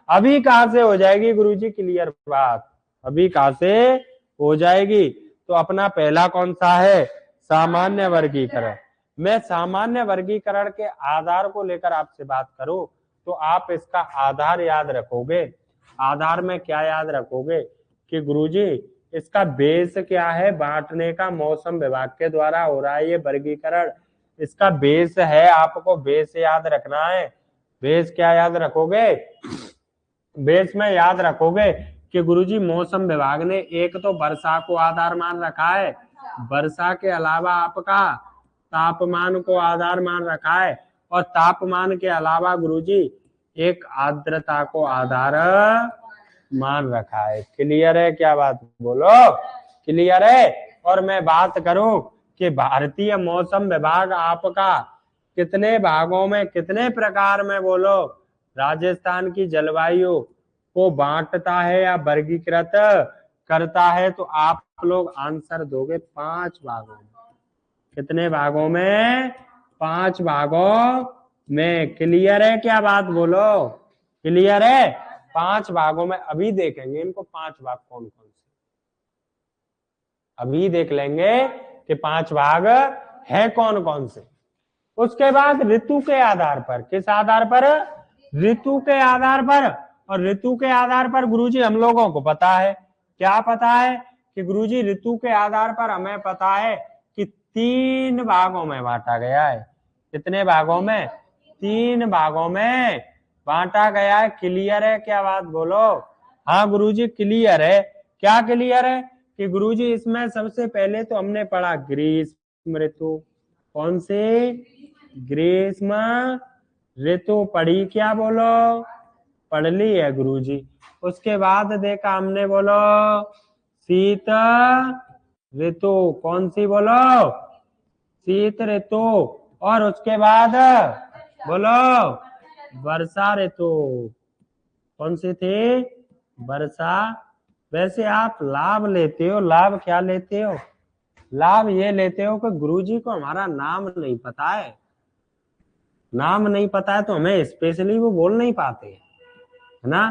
Speaker 1: अभी कहां से हो जाएगी गुरुजी क्लियर बात, अभी कहां से हो जाएगी? तो अपना पहला कौन सा है, सामान्य वर्गीकरण। मैं सामान्य वर्गीकरण के आधार को लेकर आपसे बात करूं तो आप इसका आधार याद रखोगे। आधार में क्या याद रखोगे कि गुरुजी इसका बेस क्या है, बांटने का मौसम विभाग के द्वारा हो रहा है ये वर्गीकरण। इसका बेस है, आपको बेस याद रखना है। बेस क्या याद रखोगे, बेस में याद रखोगे कि गुरुजी मौसम विभाग ने एक तो वर्षा को आधार मान रखा है, वर्षा के अलावा आपका तापमान को आधार मान रखा है, और तापमान के अलावा गुरुजी एक आर्द्रता को आधार मान रखा है। क्लियर है क्या बात, बोलो क्लियर है? और मैं बात करूं कि भारतीय मौसम विभाग आपका कितने भागों में, कितने प्रकार में, बोलो, राजस्थान की जलवायु को बांटता है या वर्गीकृत करता है? तो आप लोग आंसर दोगे 5 भागों में। कितने भागों में, 5 भागों में। क्लियर है क्या बात, बोलो क्लियर है? 5 भागों में। अभी देखेंगे इनको 5 भाग कौन कौन से, अभी देख लेंगे कि 5 भाग है कौन कौन से। उसके बाद ऋतु के आधार पर, किस आधार पर, ऋतु के आधार पर। और ऋतु के आधार पर गुरुजी हम लोगों को पता है, क्या पता है कि गुरुजी ऋतु के आधार पर हमें पता है कि 3 भागों में बांटा गया है। कितने भागों में, 3 भागों में बांटा गया है। क्लियर है क्या बात, बोलो। हाँ गुरुजी क्लियर है। क्या क्लियर है कि गुरुजी इसमें सबसे पहले तो हमने पढ़ा ग्रीष्म ऋतु। कौन सी, ग्रीष्म ऋतु पढ़ी क्या, बोलो पढ़ ली है गुरुजी। उसके बाद देखा हमने, बोलो शीत ऋतु। कौन सी, बोलो शीत ऋतु। और उसके बाद बोलो वर्षा ऋतु। कौन सी थी, वर्षा। वैसे आप लाभ लेते हो, लाभ क्या लेते हो, लाभ ये लेते हो कि गुरुजी को हमारा नाम नहीं पता है। नाम नहीं पता है तो हमें स्पेशली वो बोल नहीं पाते, है ना।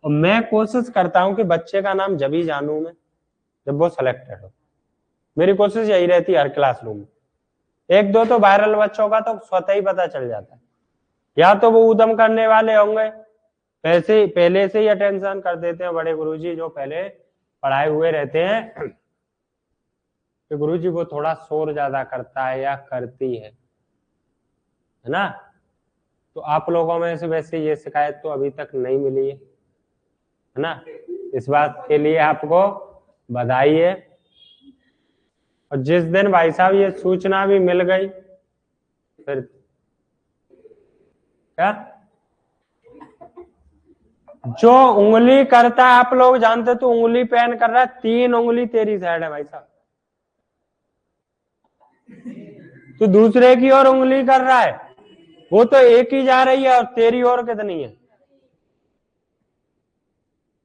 Speaker 1: और मैं कोशिश करता हूं कि बच्चे का नाम जब ही जानूं मैं जब वो सिलेक्टेड हो। मेरी कोशिश यही रहती है हर क्लासरूम में। एक दो तो वायरल बच्चों का तो स्वतः ही पता चल जाता है, या तो वो उद्यम करने वाले होंगे, पहले से ही अटेंशन कर देते हैं बड़े गुरुजी जो पहले पढ़ाए हुए रहते हैं कि गुरुजी वो थोड़ा शोर ज्यादा करता है या करती है ना। तो आप लोगों में से वैसे ये शिकायत तो अभी तक नहीं मिली है ना। इस बात के लिए आपको बधाई है। और जिस दिन भाई साहब ये सूचना भी मिल गई फिर क्या, जो उंगली करता है, आप लोग जानते तो उंगली पेन कर रहा है, 3 उंगली तेरी साइड है भाई साहब, तो दूसरे की ओर उंगली कर रहा है, वो तो एक ही जा रही है और तेरी ओर कितनी है।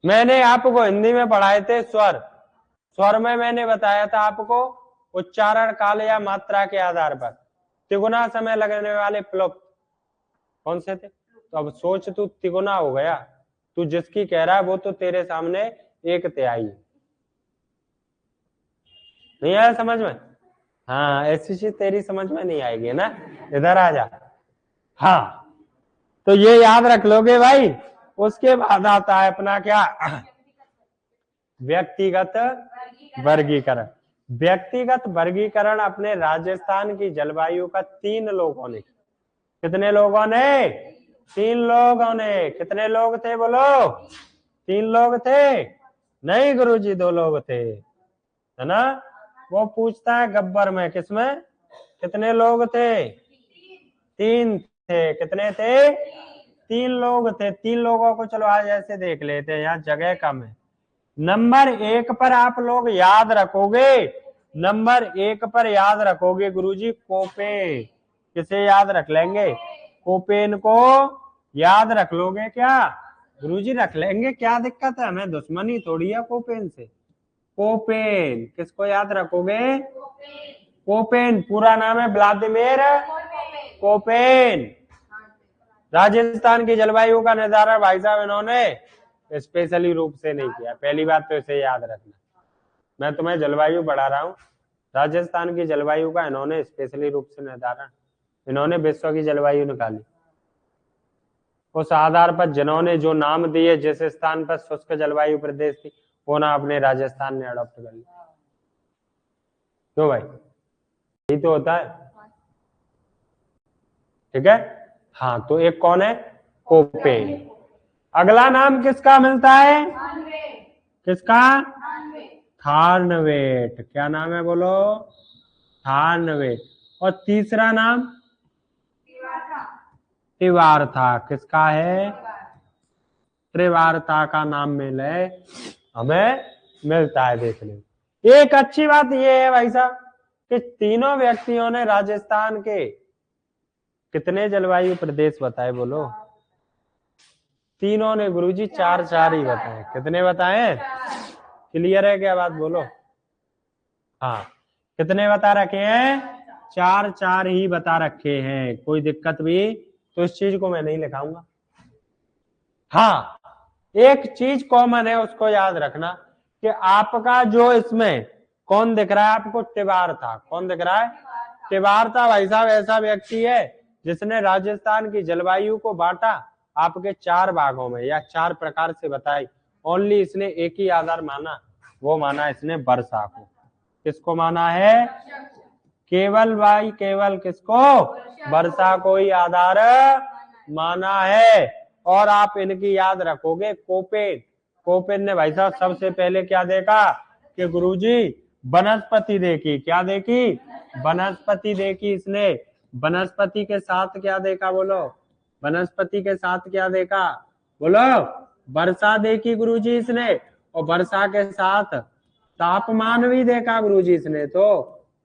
Speaker 1: मैंने आपको हिंदी में पढ़ाए थे स्वर, स्वर में मैंने बताया था आपको उच्चारण काल या मात्रा के आधार पर तिगुना समय लगने वाले प्लुप्त कौन से थे। तो अब सोच तू तिगुना हो गया, तू जिसकी कह रहा है वो तो तेरे सामने 1/3 नहीं आया समझ में। हाँ ऐसी चीज तेरी समझ में नहीं आएगी ना, इधर आ जा। हाँ तो ये याद रख लोगे भाई। उसके बाद आता है अपना क्या, व्यक्तिगत वर्गीकरण। व्यक्तिगत वर्गीकरण अपने राजस्थान की जलवायु का 3 लोगों ने, कितने लोगों ने, 3 लोगों ने। कितने लोग थे बोलो, 3 लोग थे, नहीं गुरुजी 2 लोग थे, है ना। वो पूछता है गब्बर में, किसमें कितने लोग थे? 3 थे। कितने थे? 3 लोग थे। 3 लोगों को चलो आज ऐसे देख लेते हैं, यहाँ जगह कम है। नंबर 1 पर आप लोग याद रखोगे, नंबर 1 पर याद रखोगे गुरुजी कोपेन। किसे याद रख लेंगे? कोपेन को याद रख लोगे क्या? गुरुजी रख लेंगे, क्या दिक्कत है, हमें दुश्मनी थोड़ी है कोपेन से। कोपेन, किसको याद रखोगे? कोपेन। पूरा नाम है व्लादिमीर कोपेन। राजस्थान की जलवायु का निर्धारण भाई साहब इन्होंने स्पेशली रूप से नहीं किया। पहली बात तो इसे याद रखना, मैं तुम्हें जलवायु पढ़ा रहा हूँ, राजस्थान की जलवायु का इन्होंने स्पेशली रूप से निर्धारण, इन्होंने विश्व की जलवायु निकाली। उस आधार पर जिन्होंने जो नाम दिए, जिस स्थान पर शुष्क जलवायु प्रदेश थी, वो ना अपने राजस्थान ने अडॉप्ट कर लिया। क्यों भाई? यही तो होता है। ठीक है, हाँ। तो एक कौन है? कोपेन। अगला नाम किसका मिलता है? किसका? थार्नवेट। क्या नाम है बोलो? थार्नवेट। और तीसरा नाम त्रिवार्था। किसका है? त्रिवार्था का नाम मिले हमें मिलता है देखने। एक अच्छी बात यह है भाई साहब कि तीनों व्यक्तियों ने राजस्थान के कितने जलवायु प्रदेश बताए बोलो? तीनों ने गुरुजी 4 ही बताए। कितने बताए? क्लियर है क्या बात बोलो? हाँ, कितने बता रखे हैं? 4 ही बता रखे हैं। कोई दिक्कत भी तो इस चीज को मैं नहीं लिखाऊंगा। हाँ, एक चीज कॉमन है, उसको याद रखना कि आपका जो इसमें कौन दिख रहा है आपको? त्रिवार्था। कौन दिख रहा है? त्रिवार्था भाई साहब ऐसा व्यक्ति है जिसने राजस्थान की जलवायु को बांटा आपके 4 भागों में या 4 प्रकार से बताई। ओनली इसने एक ही आधार माना, वो माना इसने वर्षा को। किसको माना है? केवल भाई केवल किसको? वर्षा को ही आधार माना है। और आप इनकी याद रखोगे कोपेन। कोपेन ने भाई साहब सबसे पहले क्या देखा कि गुरुजी वनस्पति देखी। क्या देखी? वनस्पति देखी इसने। वनस्पति के साथ क्या देखा बोलो? वनस्पति के साथ क्या देखा बोलो? वर्षा देखी गुरुजी इसने। और वर्षा के साथ तापमान भी देखा गुरुजी इसने। तो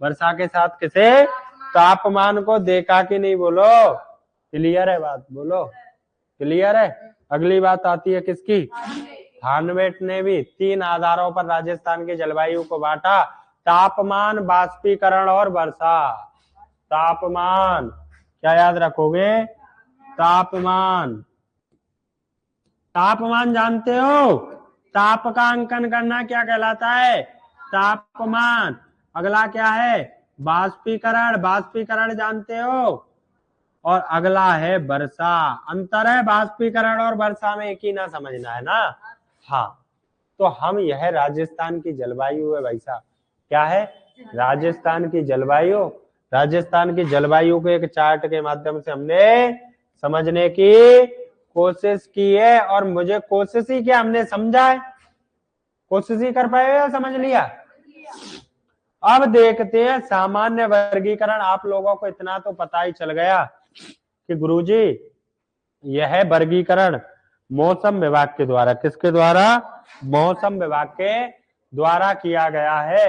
Speaker 1: वर्षा के साथ किसे? तापमान को देखा कि नहीं बोलो? क्लियर है बात बोलो? क्लियर है। अगली बात आती है किसकी? थार्नवेट ने भी 3 आधारों पर राजस्थान की जलवायु को बांटा, तापमान, बाष्पीकरण और वर्षा। तापमान, क्या याद रखोगे? तापमान। तापमान जानते हो? ताप का अंकन करना क्या कहलाता है? तापमान। अगला क्या है? बाष्पीकरण। बाष्पीकरण जानते हो? और अगला है वर्षा। अंतर है बाष्पीकरण और वर्षा में, एक ही ना समझना है ना। हाँ, तो हम यह राजस्थान की जलवायु है भाई साहब। क्या है? राजस्थान की जलवायु। राजस्थान की जलवायु को एक चार्ट के माध्यम से हमने समझने की कोशिश की है। और मुझे कोशिश ही क्या, हमने समझा है? कोशिश ही कर पाए या समझ लिया? अब देखते हैं सामान्य वर्गीकरण। आप लोगों को इतना तो पता ही चल गया कि गुरुजी यह वर्गीकरण मौसम विभाग के द्वारा, किसके द्वारा? मौसम विभाग के द्वारा किया गया है।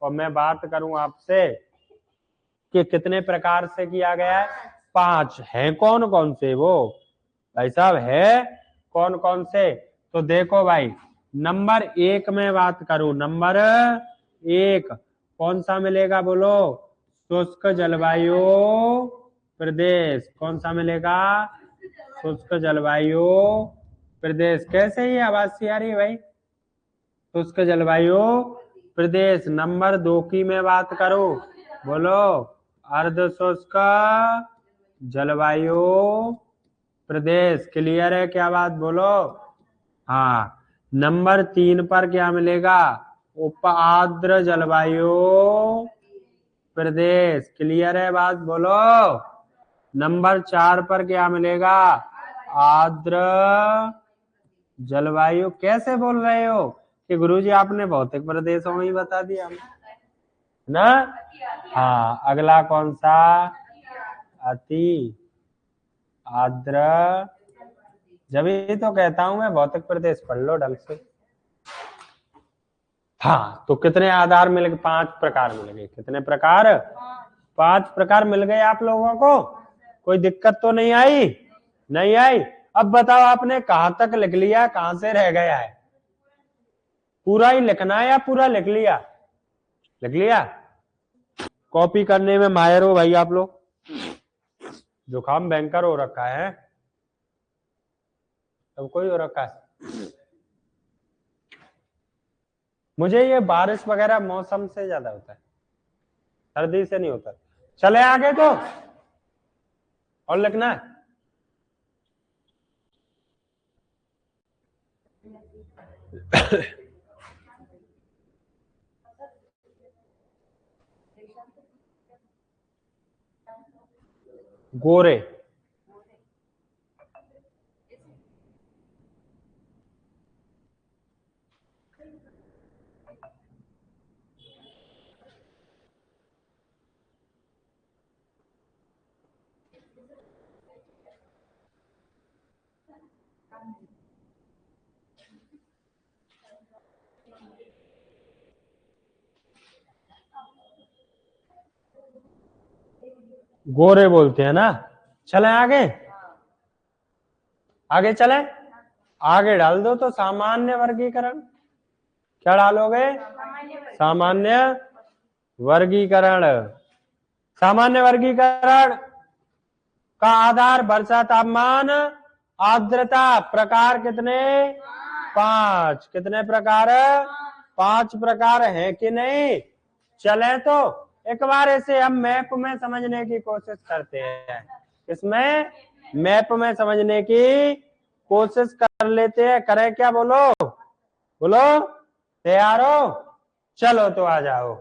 Speaker 1: और मैं बात करूं आपसे कि कितने प्रकार से किया गया है? 5 हैं। कौन कौन से वो भाई साहब है? कौन कौन से? तो देखो भाई, नंबर 1 में बात करूं, नंबर 1 कौन सा मिलेगा बोलो? शुष्क जलवायु प्रदेश। कौन सा मिलेगा? शुष्क जलवायु प्रदेश। कैसे ही आवाज सी आ रही है भाई? शुष्क जलवायु प्रदेश। नंबर 2 की मैं बात करूं, बोलो अर्ध शुष्क जलवायु प्रदेश। क्लियर है क्या बात बोलो? हाँ। नंबर 3 पर क्या मिलेगा? उप आर्द्र जलवायु प्रदेश। क्लियर है बात बोलो? नंबर 4 पर क्या मिलेगा? आर्द्र जलवायु। कैसे बोल रहे हो कि गुरुजी आपने भौतिक प्रदेशों में ही बता दिया? ना। हाँ, अगला कौन सा? अति आर्द्र। जब ये तो कहता हूं मैं भौतिक प्रदेश पढ़ लो ढंग से। हाँ, तो कितने आधार मिल गए? 5 प्रकार मिल गए। कितने प्रकार? 5 प्रकार मिल गए आप लोगों को। कोई दिक्कत तो नहीं आई? नहीं आई। अब बताओ आपने कहां तक लिख लिया, कहां से रह गया है? पूरा ही लिखना है या पूरा लिख लिया? लिख लिया। कॉपी करने में माहिर हो भाई आप लोग। जुकाम भयंकर हो रखा है, सब कोई हो रखा है। मुझे ये बारिश वगैरह मौसम से ज्यादा होता है, सर्दी से नहीं होता। चले आगे तो और लिखना है। गोरे। गोरे बोलते हैं ना। चले आगे, आगे चले। आगे डाल दो तो सामान्य वर्गीकरण। क्या डालोगे? सामान्य वर्गीकरण। सामान्य वर्गीकरण का आधार वर्षा, तापमान, आर्द्रता। प्रकार कितने? 5। कितने प्रकार? 5 प्रकार है कि नहीं? चले तो एक बार इसे हम मैप में समझने की कोशिश करते हैं। इसमें मैप में समझने की कोशिश कर लेते हैं। करें क्या? बोलो बोलो। तैयार हो? चलो तो आ जाओ।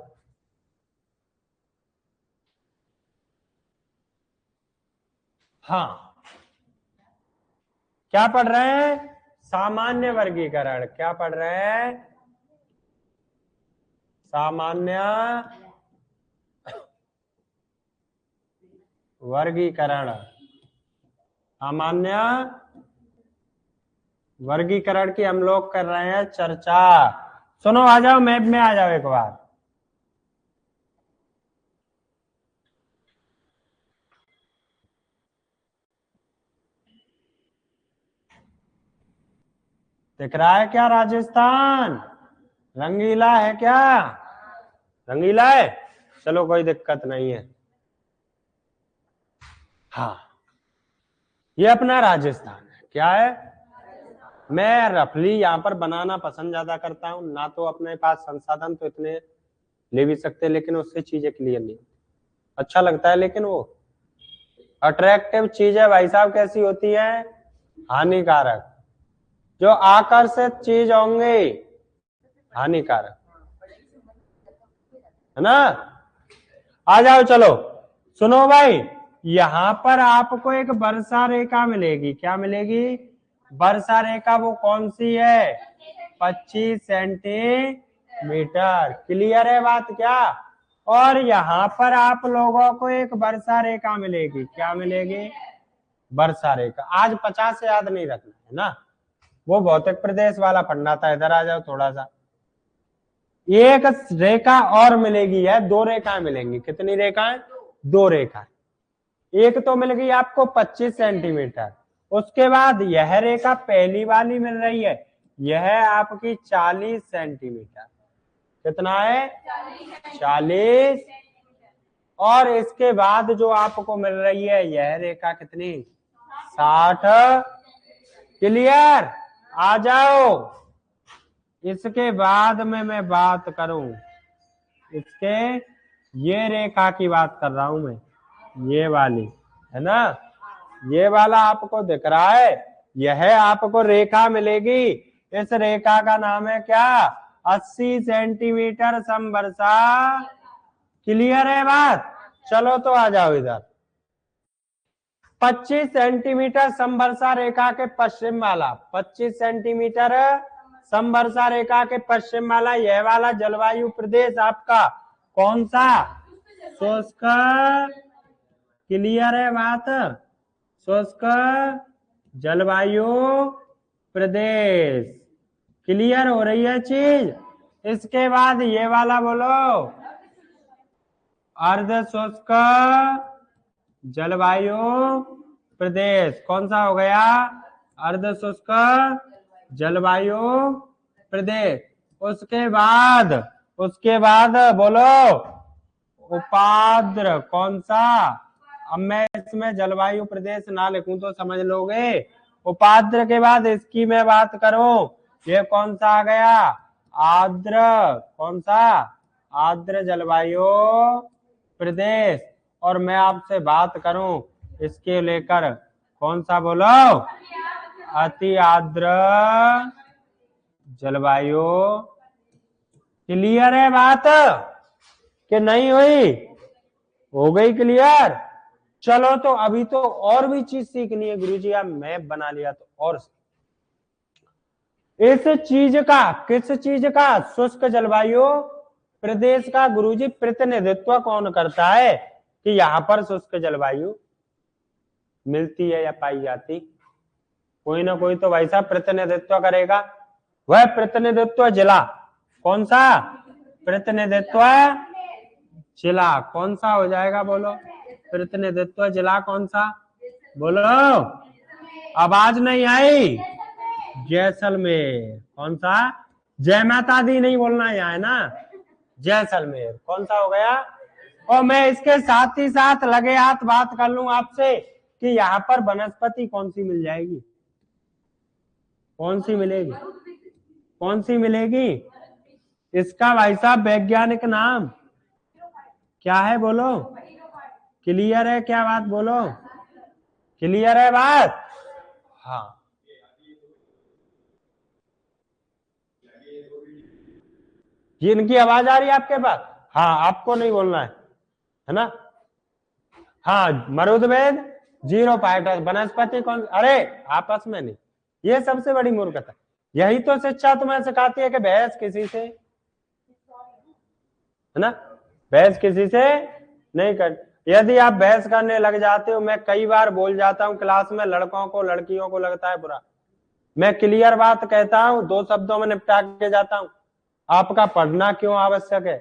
Speaker 1: हाँ, क्या पढ़ रहे हैं? सामान्य वर्गीकरण। क्या पढ़ रहे हैं? सामान्य वर्गीकरण। सामान्य वर्गीकरण की हम लोग कर रहे हैं चर्चा। सुनो, आ जाओ, मैप में आ जाओ एक बार। दिख रहा है क्या राजस्थान? रंगीला है क्या? रंगीला है। चलो, कोई दिक्कत नहीं है। हाँ, ये अपना राजस्थान है। क्या है? मैं रफली यहाँ पर बनाना पसंद ज्यादा करता हूँ ना। तो अपने पास संसाधन तो इतने ले भी सकते, लेकिन उससे चीजें क्लियर नहीं। अच्छा लगता है, लेकिन वो अट्रैक्टिव चीज है भाई साहब। कैसी होती है? हानिकारक। जो आकर्षित चीज होंगे, हानिकारक, है ना। आ जाओ, चलो सुनो भाई। यहां पर आपको एक वर्षा रेखा मिलेगी। क्या मिलेगी? वर्षा रेखा। वो कौन सी है? 25 सेंटीमीटर। क्लियर है बात क्या? और यहाँ पर आप लोगों को एक वर्षा रेखा मिलेगी। क्या मिलेगी? वर्षा रेखा। आज 50 से याद नहीं रखना है ना, वो भौतिक प्रदेश वाला पढ़ना था। इधर आ जाओ थोड़ा सा। एक रेखा और मिलेगी है, 2 रेखाएं मिलेंगी। कितनी रेखाएं? 2 रेखाएं। एक तो मिल गई आपको 25 सेंटीमीटर। उसके बाद यह रेखा पहली वाली मिल रही है, यह आपकी 40 सेंटीमीटर। कितना है? 40। और इसके बाद जो आपको मिल रही है यह रेखा कितनी? 60। क्लियर? आ जाओ। इसके बाद में मैं बात करूं, इसके ये रेखा की बात कर रहा हूं मैं, ये वाली, है ना। ये वाला आपको दिख रहा है, यह आपको रेखा मिलेगी। इस रेखा का नाम है क्या? 80 सेंटीमीटर समवर्षा। क्लियर है बात? चलो तो आ जाओ इधर। 25 सेंटीमीटर समवर्षा रेखा के पश्चिम वाला, 25 सेंटीमीटर समवर्षा रेखा के पश्चिम वाला यह वाला जलवायु प्रदेश आपका कौन सा? शुष्क। क्लियर है बात? शुष्क जलवायु प्रदेश। क्लियर हो रही है चीज? इसके बाद ये वाला बोलो, अर्ध शुष्क जलवायु प्रदेश। कौन सा हो गया? अर्ध शुष्क जलवायु प्रदेश। उसके बाद बोलो उपाद्र। कौन सा? अब मैं इसमें जलवायु प्रदेश ना लिखूं तो समझ लोगे। उपाद्र के बाद इसकी मैं बात करूं, ये कौन सा आ गया? आर्द्र। कौन सा? आर्द्र जलवायु प्रदेश। और मैं आपसे बात करूं इसके लेकर, कौन सा बोलो? अति आर्द्र जलवायु। क्लियर है बात कि नहीं हुई? हो गई क्लियर? चलो तो अभी तो और भी चीज सीखनी है गुरुजी। आप मैप बना लिया तो और इस चीज का, किस चीज का? शुष्क जलवायु प्रदेश का गुरुजी प्रतिनिधित्व कौन करता है कि यहाँ पर शुष्क जलवायु मिलती है या पाई जाती? कोई ना कोई तो भाई साहब प्रतिनिधित्व करेगा। वह प्रतिनिधित्व जिला कौन सा? प्रतिनिधित्व जिला कौन सा हो जाएगा? बोलो प्रतिनिधित्व जिला कौन सा? बोलो, आवाज नहीं आई। जैसलमेर। कौन सा? जय माता दी नहीं बोलना यहाँ है ना, जैसलमेर। कौन सा हो गया? और मैं इसके साथ ही साथ लगे हाथ बात कर लूं आपसे कि यहाँ पर वनस्पति कौन सी मिल जाएगी? कौन सी मिलेगी? कौन सी मिलेगी? इसका भाई साहब वैज्ञानिक नाम क्या है? बोलो। क्लियर है क्या बात? बोलो क्लियर है बात? हाँ, ये इनकी आवाज आ रही है आपके पास? हाँ, आपको नहीं बोलना है ना? हाँ, मरुदवेद 0 वनस्पति कौन? अरे आपस में नहीं, ये सबसे बड़ी मूर्खता। यही तो शिक्षा तुम्हें सिखाती है कि बहस किसी से, है ना, बहस किसी से नहीं कर। यदि आप बहस करने लग जाते हो, मैं कई बार बोल जाता हूँ क्लास में, लड़कों को लड़कियों को लगता है बुरा। मैं क्लियर बात कहता हूँ, 2 शब्दों में निपटा के जाता हूँ। आपका पढ़ना क्यों आवश्यक है?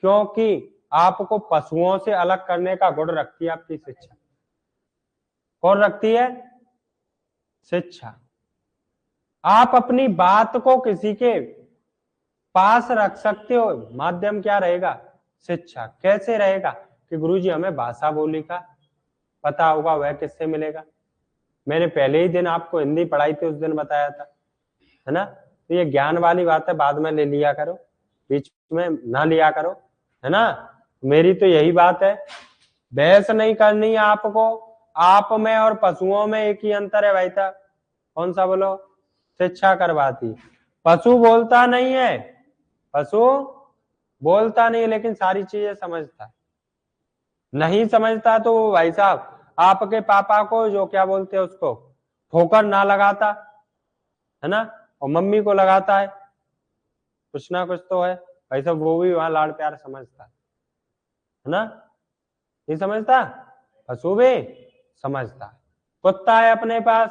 Speaker 1: क्योंकि आपको पशुओं से अलग करने का गुण रखती है आपकी शिक्षा। कौन रखती है? शिक्षा। आप अपनी बात को किसी के पास रख सकते हो, माध्यम क्या रहेगा? शिक्षा। कैसे रहेगा? कि गुरुजी हमें भाषा बोली का पता होगा, वह किससे मिलेगा? मैंने पहले ही दिन आपको हिंदी पढ़ाई थी, उस दिन बताया था, है ना? तो ये ज्ञान वाली बात है, बाद में ले लिया करो, बीच में ना लिया करो, है ना? मेरी तो यही बात है, बहस नहीं करनी है आपको। आप में और पशुओं में एक ही अंतर है भाई साहब। कौन सा? बोलो। शिक्षा करवाती। पशु बोलता नहीं है, पशु बोलता नहीं, लेकिन सारी चीजें समझता है। नहीं समझता तो भाई साहब आपके पापा को, जो क्या बोलते हैं उसको, ठोकर ना लगाता, है ना, और मम्मी को लगाता है, कुछ ना कुछ तो है भाई साहब, वो भी वहां लाड़ प्यार समझता है ना? नहीं समझता? पशु भी समझता है। कुत्ता है अपने पास,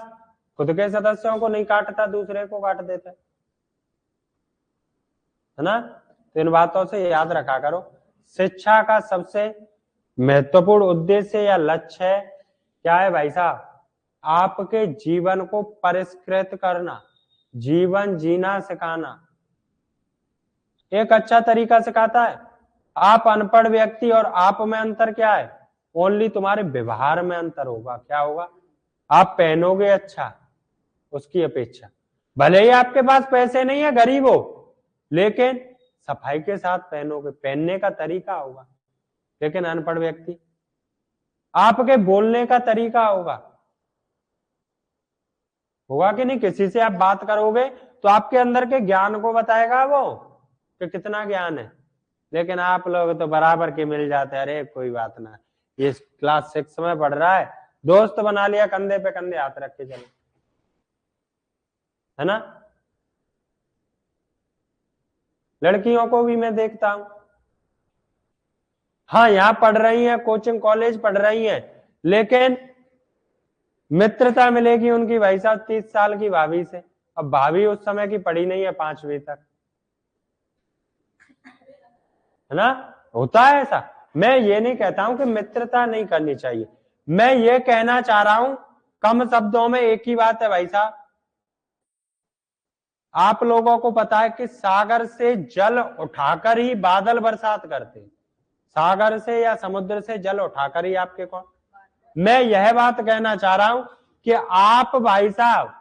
Speaker 1: खुद के सदस्यों को नहीं काटता, दूसरे को काट देता है ना? तो इन बातों से याद रखा करो। शिक्षा का सबसे महत्वपूर्ण उद्देश्य या लक्ष्य है क्या है भाई साहब? आपके जीवन को परिष्कृत करना, जीवन जीना सिखाना। एक अच्छा तरीका सिखाता है। आप अनपढ़ व्यक्ति और आप में अंतर क्या है? ओनली तुम्हारे व्यवहार में अंतर होगा। क्या होगा? आप पहनोगे अच्छा उसकी अपेक्षा, भले ही आपके पास पैसे नहीं है, गरीब हो, लेकिन सफाई के साथ पहनोगे, पहनने का तरीका होगा। लेकिन अनपढ़ व्यक्ति, आपके बोलने का तरीका होगा कि नहीं? किसी से आप बात करोगे तो आपके अंदर के ज्ञान को बताएगा वो कि कितना ज्ञान है। लेकिन आप लोग तो बराबर के मिल जाते हैं, अरे कोई बात ना, ये क्लास 6 में पढ़ रहा है, दोस्त बना लिया, कंधे पे कंधे हाथ रख के चलो, है ना? लड़कियों को भी मैं देखता हूं, हाँ यहाँ पढ़ रही हैं, कोचिंग कॉलेज पढ़ रही हैं, लेकिन मित्रता मिलेगी उनकी भाई साहब 30 साल की भाभी से। अब भाभी उस समय की पढ़ी नहीं है 5वीं तक, है ना, होता है ऐसा। मैं ये नहीं कहता हूं कि मित्रता नहीं करनी चाहिए, मैं ये कहना चाह रहा हूं कम शब्दों में एक ही बात है भाई साहब। आप लोगों को पता है कि सागर से जल उठाकर ही बादल बरसात करते, सागर से या समुद्र से जल उठाकर ही आपके कौन। मैं यह बात कहना चाह रहा हूं कि आप भाई साहब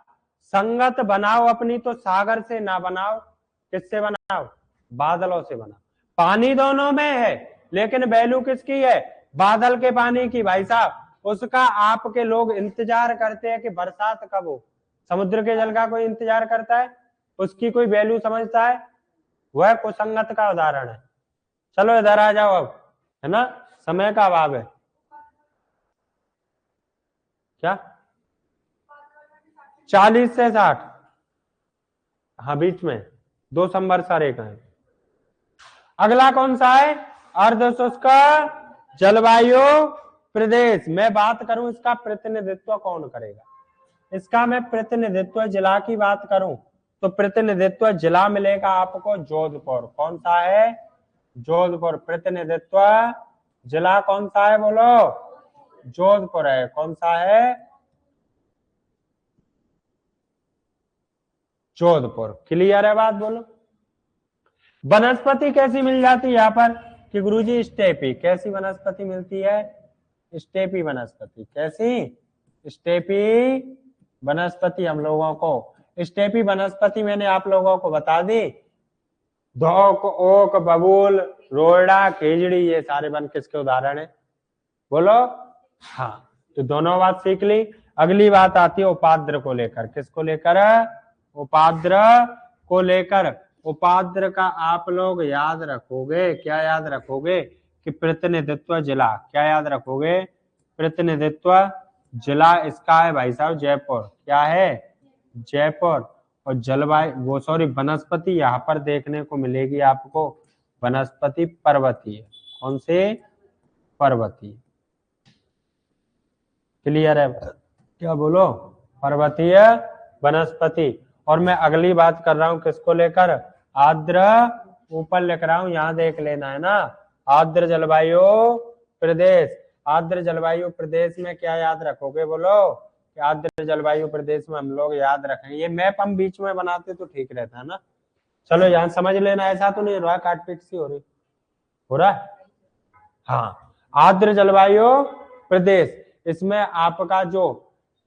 Speaker 1: संगत बनाओ अपनी, तो सागर से ना बनाओ, किससे बनाओ, बादलों से बनाओ। पानी दोनों में है, लेकिन वैल्यू किसकी है, बादल के पानी की भाई साहब। उसका आपके लोग इंतजार करते हैं कि बरसात कब हो, समुद्र के जल का कोई इंतजार करता है, उसकी कोई वैल्यू समझता है, वह कुसंगत का उदाहरण है। चलो इधर आ जाओ अब, है ना, समय का अभाव है। क्या 40 से 60, हाँ बीच में 2 समवर्षा रेखाएं। अगला कौन सा है, अर्धशुष्क जलवायु प्रदेश। मैं बात करूं इसका प्रतिनिधित्व कौन करेगा, इसका मैं प्रतिनिधित्व जिला की बात करूं तो प्रतिनिधित्व जिला मिलेगा आपको जोधपुर। कौन सा है, जोधपुर। प्रतिनिधित्व जिला कौन सा है, बोलो, जोधपुर है। कौन सा है, जोधपुर। क्लियर है बात, बोलो। वनस्पति कैसी मिल जाती है यहाँ पर कि गुरुजी स्टेपी, कैसी वनस्पति मिलती है, स्टेपी वनस्पति। कैसी, स्टेपी वनस्पति हम लोगों को, स्टेपी वनस्पति मैंने आप लोगों को बता दी। धोक, ओक, बबूल, रोड़ा, खेजड़ी, ये सारे वन किसके उदाहरण है, बोलो। हाँ, तो दोनों बात सीख ली। अगली बात आती है उपाद्र को लेकर। किसको लेकर, उपाद्र को लेकर। उपाद्र का आप लोग याद रखोगे, क्या याद रखोगे कि प्रतिनिधित्व जिला, क्या याद रखोगे, प्रतिनिधित्व जिला इसका है भाई साहब जयपुर। क्या है, जयपुर। और जलवायु वो सॉरी वनस्पति यहाँ पर देखने को मिलेगी आपको, वनस्पति पर्वतीय। कौन से, पर्वतीय। क्लियर है, क्या बोलो, पर्वतीय वनस्पति। और मैं अगली बात कर रहा हूं किसको लेकर, आर्द्र, ऊपर लिख रहा हूं, यहां देख लेना है ना, आर्द्र जलवायु प्रदेश। आर्द्र जलवायु प्रदेश में क्या याद रखोगे, बोलो, कि आर्द्र जलवायु प्रदेश में हम लोग याद रखें, ये मैप हम बीच में बनाते तो ठीक रहता है ना। चलो यहां समझ लेना, ऐसा तो नहीं रहा काटपीट सी हो रहा है। हाँ, आर्द्र जलवायु प्रदेश, इसमें आपका जो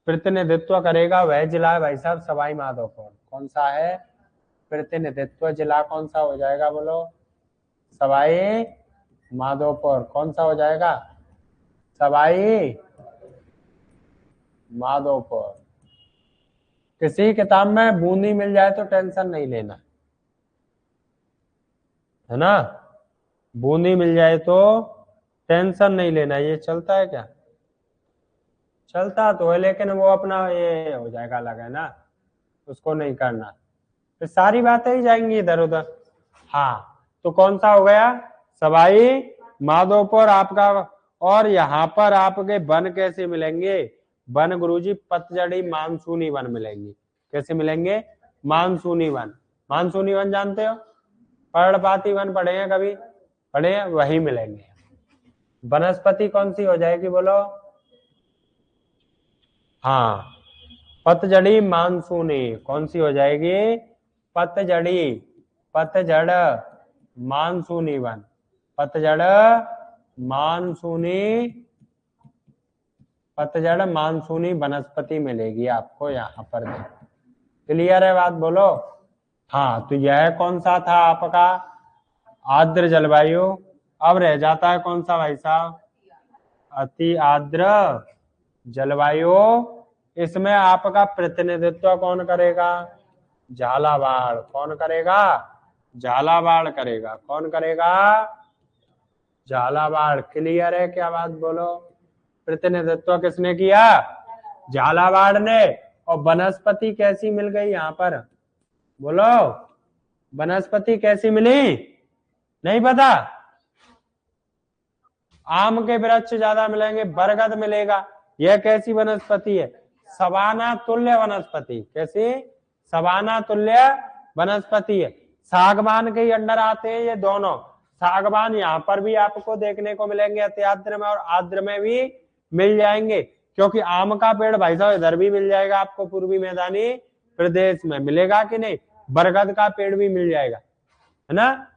Speaker 1: प्रतिनिधित्व करेगा वह जिला है भाई साहब सवाई माधोपुर। कौन सा है, प्रतिनिधित्व जिला कौन सा हो जाएगा, बोलो, सवाई माधोपुर। कौन सा हो जाएगा, सवाई माधोपुर। किसी किताब में बूंदी मिल जाए तो टेंशन नहीं लेना, है ना, बूंदी मिल जाए तो टेंशन नहीं लेना। ये चलता है क्या, चलता तो है, लेकिन वो अपना ये हो जाएगा अलग, है ना, उसको नहीं करना, तो सारी बातें ही जाएंगी इधर उधर। हाँ, तो कौन सा हो गया, सवाई माधोपुर आपका। और यहाँ पर आपके वन कैसे मिलेंगे, वन गुरुजी पतझड़ी मानसूनी वन मिलेंगे। कैसे मिलेंगे, मानसूनी वन। मानसूनी वन जानते हो, पर्णपाती वन पढ़े हैं कभी, पढ़े हैं, वही मिलेंगे। वनस्पति कौन सी हो जाएगी, बोलो, हाँ, पतझड़ी मानसूनी। कौन सी हो जाएगी, पतझड़ी, पतझड़ मानसूनी वन, पतझड़ मानसूनी, पतझड़ मानसूनी वनस्पति मिलेगी आपको यहाँ पर। क्लियर है बात, बोलो। हाँ, तो यह कौन सा था आपका, आर्द्र जलवायु। अब रह जाता है कौन सा भाई साहब, अति आर्द्र जलवायु। इसमें आपका प्रतिनिधित्व कौन करेगा, झालावाड़। कौन करेगा, झालावाड़ करेगा। कौन करेगा, झालावाड़। क्लियर है क्या बात, बोलो, प्रतिनिधित्व किसने किया, झालावाड़ ने। और वनस्पति कैसी मिल गई यहाँ पर, बोलो, वनस्पति कैसी मिली, नहीं पता, आम के वृक्ष ज्यादा मिलेंगे, बरगद मिलेगा। यह कैसी वनस्पति है? सवाना तुल्य वनस्पति। कैसी? सवाना तुल्य वनस्पति है। सागवान के ही अंडर आते हैं ये दोनों। सागवान यहाँ पर भी आपको देखने को मिलेंगे, अति आर्द्र में और आर्द्र में भी मिल जाएंगे, क्योंकि आम का पेड़ भाई साहब इधर भी मिल जाएगा आपको, पूर्वी मैदानी प्रदेश में मिलेगा कि नहीं। बरगद का पेड़ भी मिल जाएगा, है ना।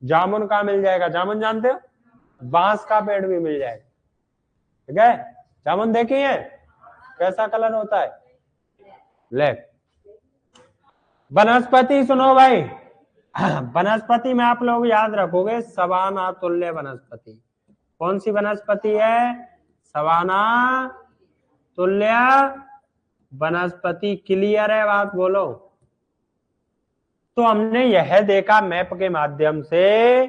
Speaker 1: जामुन का मिल जाएगा, जामुन जानते हो। बांस का पेड़ भी मिल जाएगा, ठीक है। जामुन देखी है कैसा कलर होता है। ले वनस्पति सुनो भाई, वनस्पति में आप लोग याद रखोगे सवाना तुल्य वनस्पति। कौन सी वनस्पति है? सवाना तुल्य वनस्पति। क्लियर है बात? बोलो। तो हमने यह देखा मैप के माध्यम से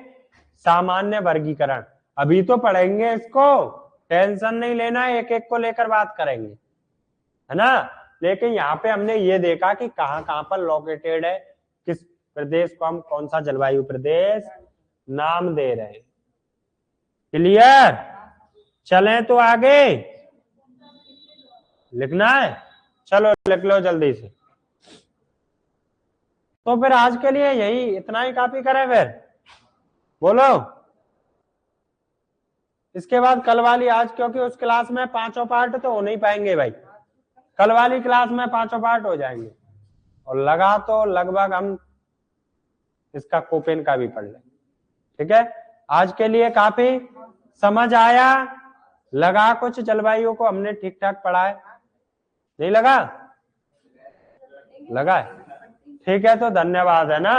Speaker 1: सामान्य वर्गीकरण। अभी तो पढ़ेंगे इसको, टेंशन नहीं लेना, एक एक को लेकर बात करेंगे, है ना। लेकिन यहाँ पे हमने ये देखा कि कहाँ कहाँ पर लोकेटेड है, किस प्रदेश को हम कौन सा जलवायु प्रदेश नाम दे रहे हैं। क्लियर? चलें तो आगे लिखना है, चलो लिख लो जल्दी से। तो फिर आज के लिए यही इतना ही काफी करें फिर, बोलो। इसके बाद कल वाली, आज क्योंकि उस क्लास में 5 पार्ट तो हो नहीं पाएंगे भाई, कल वाली क्लास में 5 पार्ट हो जाएंगे, और लगा तो लगभग हम इसका कोपेन का भी पढ़ लें, ठीक है। आज के लिए काफी समझ आया, लगा कुछ जलवायु को हमने ठीक ठाक पढ़ा है, नहीं लगा? लगा है, ठीक है। तो धन्यवाद, है ना।